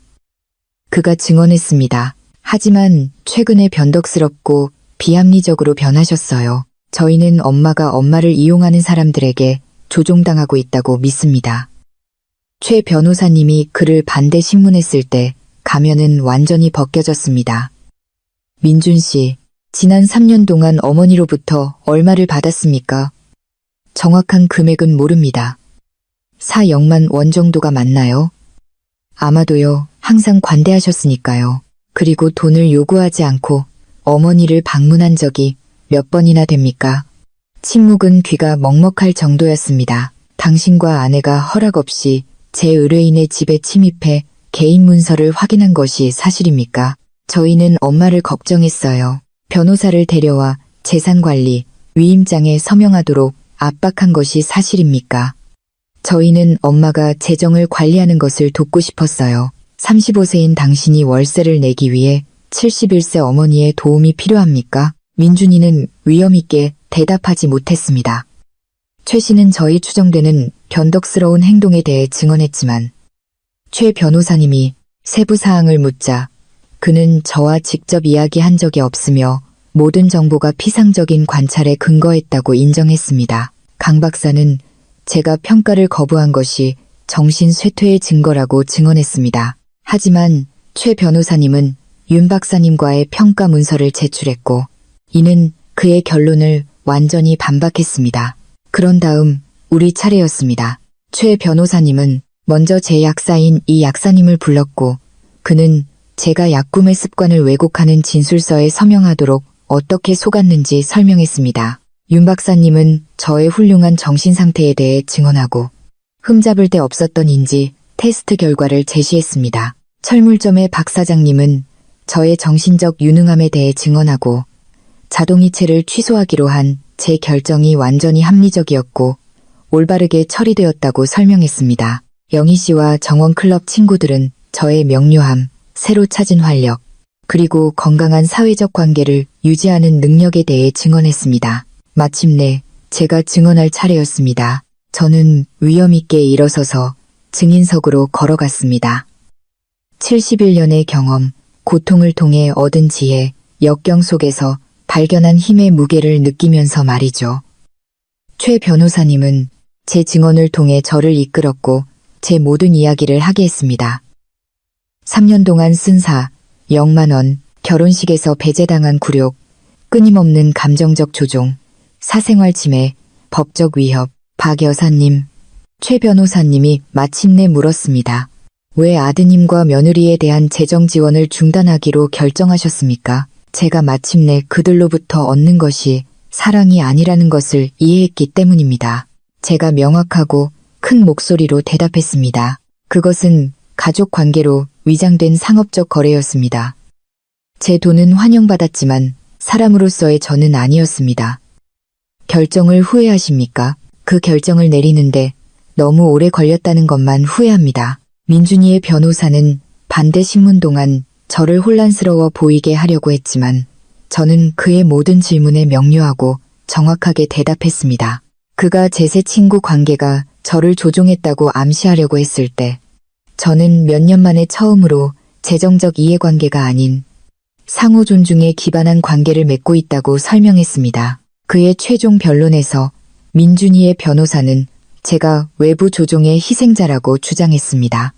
그가 증언했습니다. 하지만 최근에 변덕스럽고 비합리적으로 변하셨어요. 저희는 엄마가 엄마를 이용하는 사람들에게 조종당하고 있다고 믿습니다. 최 변호사님이 그를 반대 신문했을 때 가면은 완전히 벗겨졌습니다. 민준 씨, 지난 3년 동안 어머니로부터 얼마를 받았습니까? 정확한 금액은 모릅니다. 4억만 원 정도가 맞나요? 아마도요. 항상 관대하셨으니까요. 그리고 돈을 요구하지 않고 어머니를 방문한 적이 몇 번이나 됩니까? 침묵은 귀가 먹먹할 정도였습니다. 당신과 아내가 허락 없이 제 의뢰인의 집에 침입해 개인 문서를 확인한 것이 사실입니까? 저희는 엄마를 걱정했어요. 변호사를 데려와 재산관리, 위임장에 서명하도록 압박한 것이 사실입니까? 저희는 엄마가 재정을 관리하는 것을 돕고 싶었어요. 35세인 당신이 월세를 내기 위해 71세 어머니의 도움이 필요합니까? 민준이는 위엄있게 대답하지 못했습니다. 최 씨는 저희 추정되는 변덕스러운 행동에 대해 증언했지만 최 변호사님이 세부 사항을 묻자 그는 저와 직접 이야기한 적이 없으며 모든 정보가 피상적인 관찰에 근거했다고 인정했습니다. 강 박사는 제가 평가를 거부한 것이 정신 쇠퇴의 증거라고 증언했습니다. 하지만 최 변호사님은 윤 박사님과의 평가 문서를 제출했고 이는 그의 결론을 완전히 반박했습니다. 그런 다음 우리 차례였습니다. 최 변호사님은 먼저 제 약사인 이 약사님을 불렀고 그는 제가 약구매 습관을 왜곡하는 진술서에 서명하도록 어떻게 속았는지 설명했습니다. 윤 박사님은 저의 훌륭한 정신상태에 대해 증언하고 흠잡을 데 없었던 인지 테스트 결과를 제시했습니다. 철물점의 박 사장님은 저의 정신적 유능함에 대해 증언하고 자동이체를 취소하기로 한 제 결정이 완전히 합리적이었고 올바르게 처리되었다고 설명했습니다. 영희 씨와 정원클럽 친구들은 저의 명료함, 새로 찾은 활력, 그리고 건강한 사회적 관계를 유지하는 능력에 대해 증언했습니다. 마침내 제가 증언할 차례였습니다. 저는 위엄있게 일어서서 증인석으로 걸어갔습니다. 71년의 경험, 고통을 통해 얻은 지혜, 역경 속에서 발견한 힘의 무게를 느끼면서 말이죠. 최 변호사님은 제 증언을 통해 저를 이끌었고 제 모든 이야기를 하게 했습니다. 3년 동안 쓴 사, 0만 원, 결혼식에서 배제당한 굴욕, 끊임없는 감정적 조종, 사생활 침해, 법적 위협, 박 여사님, 최 변호사님이 마침내 물었습니다. 왜 아드님과 며느리에 대한 재정 지원을 중단하기로 결정하셨습니까? 제가 마침내 그들로부터 얻는 것이 사랑이 아니라는 것을 이해했기 때문입니다. 제가 명확하고 큰 목소리로 대답했습니다. 그것은 가족 관계로 위장된 상업적 거래였습니다. 제 돈은 환영받았지만 사람으로서의 저는 아니었습니다. 결정을 후회하십니까? 그 결정을 내리는데 너무 오래 걸렸다는 것만 후회합니다. 민준이의 변호사는 반대 신문 동안 저를 혼란스러워 보이게 하려고 했지만 저는 그의 모든 질문에 명료하고 정확하게 대답했습니다. 그가 제 새 친구 관계가 저를 조종했다고 암시하려고 했을 때 저는 몇 년 만에 처음으로 재정적 이해관계가 아닌 상호 존중에 기반한 관계를 맺고 있다고 설명했습니다. 그의 최종 변론에서 민준이의 변호사는 제가 외부 조종의 희생자라고 주장했습니다.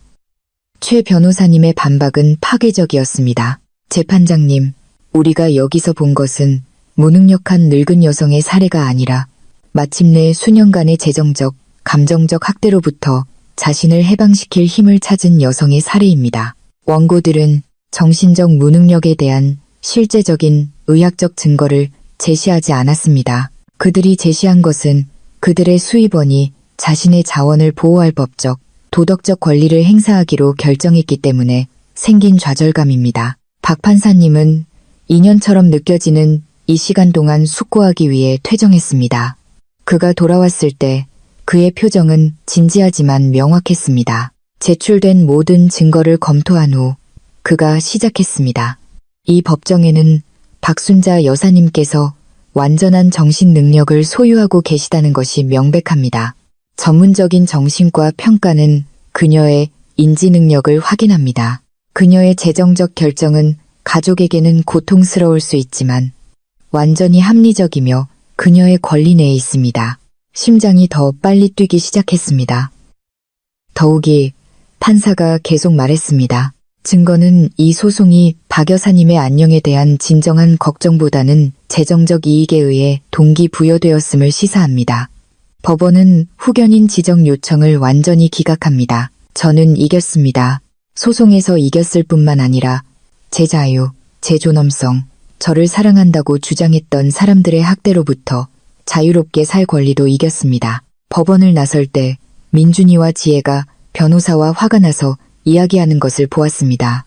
최 변호사님의 반박은 파괴적이었습니다. 재판장님, 우리가 여기서 본 것은 무능력한 늙은 여성의 사례가 아니라 마침내 수년간의 재정적, 감정적 학대로부터 자신을 해방시킬 힘을 찾은 여성의 사례입니다. 원고들은 정신적 무능력에 대한 실제적인 의학적 증거를 제시하지 않았습니다. 그들이 제시한 것은 그들의 수입원이 자신의 자원을 보호할 법적, 도덕적 권리를 행사하기로 결정했기 때문에 생긴 좌절감입니다. 박 판사님은 2년처럼 느껴지는 이 시간 동안 숙고하기 위해 퇴정했습니다. 그가 돌아왔을 때 그의 표정은 진지하지만 명확했습니다. 제출된 모든 증거를 검토한 후 그가 시작했습니다. 이 법정에는 박순자 여사님께서 완전한 정신 능력을 소유하고 계시다는 것이 명백합니다. 전문적인 정신과 평가는 그녀의 인지 능력을 확인합니다. 그녀의 재정적 결정은 가족에게는 고통스러울 수 있지만 완전히 합리적이며 그녀의 권리 내에 있습니다. 심장이 더 빨리 뛰기 시작했습니다. 더욱이 판사가 계속 말했습니다. 증거는 이 소송이 박 여사님의 안녕에 대한 진정한 걱정보다는 재정적 이익에 의해 동기부여되었음을 시사합니다. 법원은 후견인 지정 요청을 완전히 기각합니다. 저는 이겼습니다. 소송에서 이겼을 뿐만 아니라 제 자유, 제 존엄성, 저를 사랑한다고 주장했던 사람들의 학대로부터 자유롭게 살 권리도 이겼습니다. 법원을 나설 때 민준이와 지혜가 변호사와 화가 나서 이야기하는 것을 보았습니다.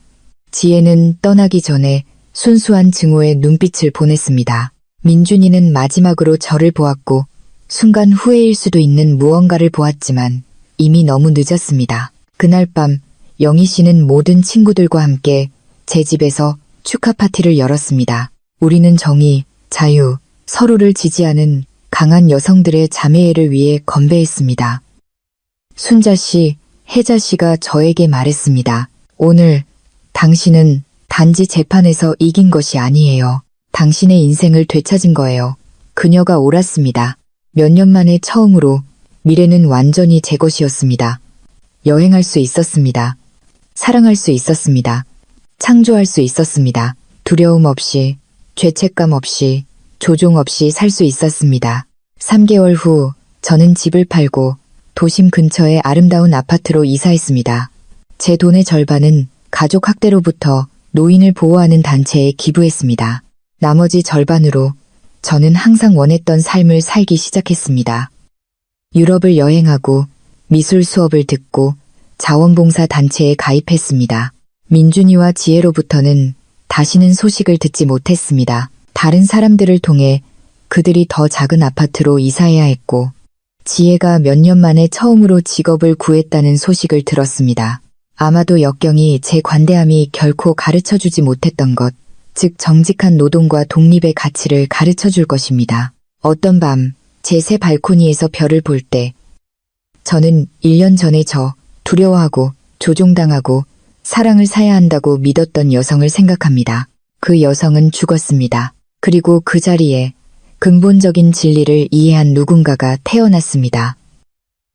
지혜는 떠나기 전에 순수한 증오의 눈빛을 보냈습니다. 민준이는 마지막으로 저를 보았고 순간 후회일 수도 있는 무언가를 보았지만 이미 너무 늦었습니다. 그날 밤 영희 씨는 모든 친구들과 함께 제 집에서 축하 파티를 열었습니다. 우리는 정의, 자유, 서로를 지지하는 강한 여성들의 자매회를 위해 건배했습니다. 순자 씨, 혜자 씨가 저에게 말했습니다. 오늘 당신은 단지 재판에서 이긴 것이 아니에요. 당신의 인생을 되찾은 거예요. 그녀가 옳았습니다. 몇 년 만에 처음으로 미래는 완전히 제 것이었습니다. 여행할 수 있었습니다. 사랑할 수 있었습니다. 창조할 수 있었습니다. 두려움 없이, 죄책감 없이, 조종 없이 살 수 있었습니다. 3개월 후 저는 집을 팔고 도심 근처의 아름다운 아파트로 이사했습니다. 제 돈의 절반은 가족 학대로부터 노인을 보호하는 단체에 기부했습니다. 나머지 절반으로 저는 항상 원했던 삶을 살기 시작했습니다. 유럽을 여행하고 미술 수업을 듣고 자원봉사 단체에 가입했습니다. 민준이와 지혜로부터는 다시는 소식을 듣지 못했습니다. 다른 사람들을 통해 그들이 더 작은 아파트로 이사해야 했고 지혜가 몇 년 만에 처음으로 직업을 구했다는 소식을 들었습니다. 아마도 역경이 제 관대함이 결코 가르쳐주지 못했던 것, 즉 정직한 노동과 독립의 가치를 가르쳐줄 것입니다. 어떤 밤 제 새 발코니에서 별을 볼 때 저는 1년 전에 두려워하고 조종당하고 사랑을 사야 한다고 믿었던 여성을 생각합니다. 그 여성은 죽었습니다. 그리고 그 자리에 근본적인 진리를 이해한 누군가가 태어났습니다.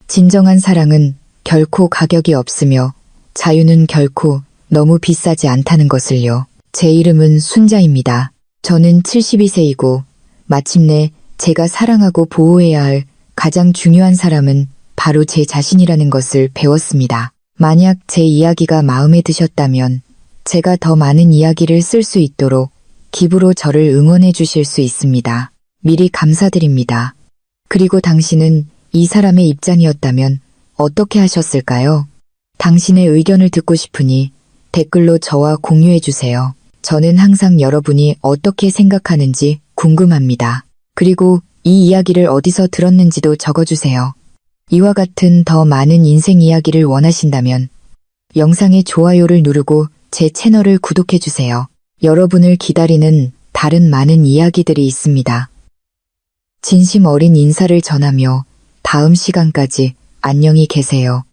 진정한 사랑은 결코 가격이 없으며 자유는 결코 너무 비싸지 않다는 것을요. 제 이름은 순자입니다. 저는 72세이고 마침내 제가 사랑하고 보호해야 할 가장 중요한 사람은 바로 제 자신이라는 것을 배웠습니다. 만약 제 이야기가 마음에 드셨다면 제가 더 많은 이야기를 쓸 수 있도록 기부로 저를 응원해 주실 수 있습니다. 미리 감사드립니다. 그리고 당신은 이 사람의 입장이었다면 어떻게 하셨을까요? 당신의 의견을 듣고 싶으니 댓글로 저와 공유해 주세요. 저는 항상 여러분이 어떻게 생각하는지 궁금합니다. 그리고 이 이야기를 어디서 들었는지도 적어주세요. 이와 같은 더 많은 인생 이야기를 원하신다면 영상의 좋아요를 누르고 제 채널을 구독해 주세요. 여러분을 기다리는 다른 많은 이야기들이 있습니다. 진심 어린 인사를 전하며 다음 시간까지 안녕히 계세요.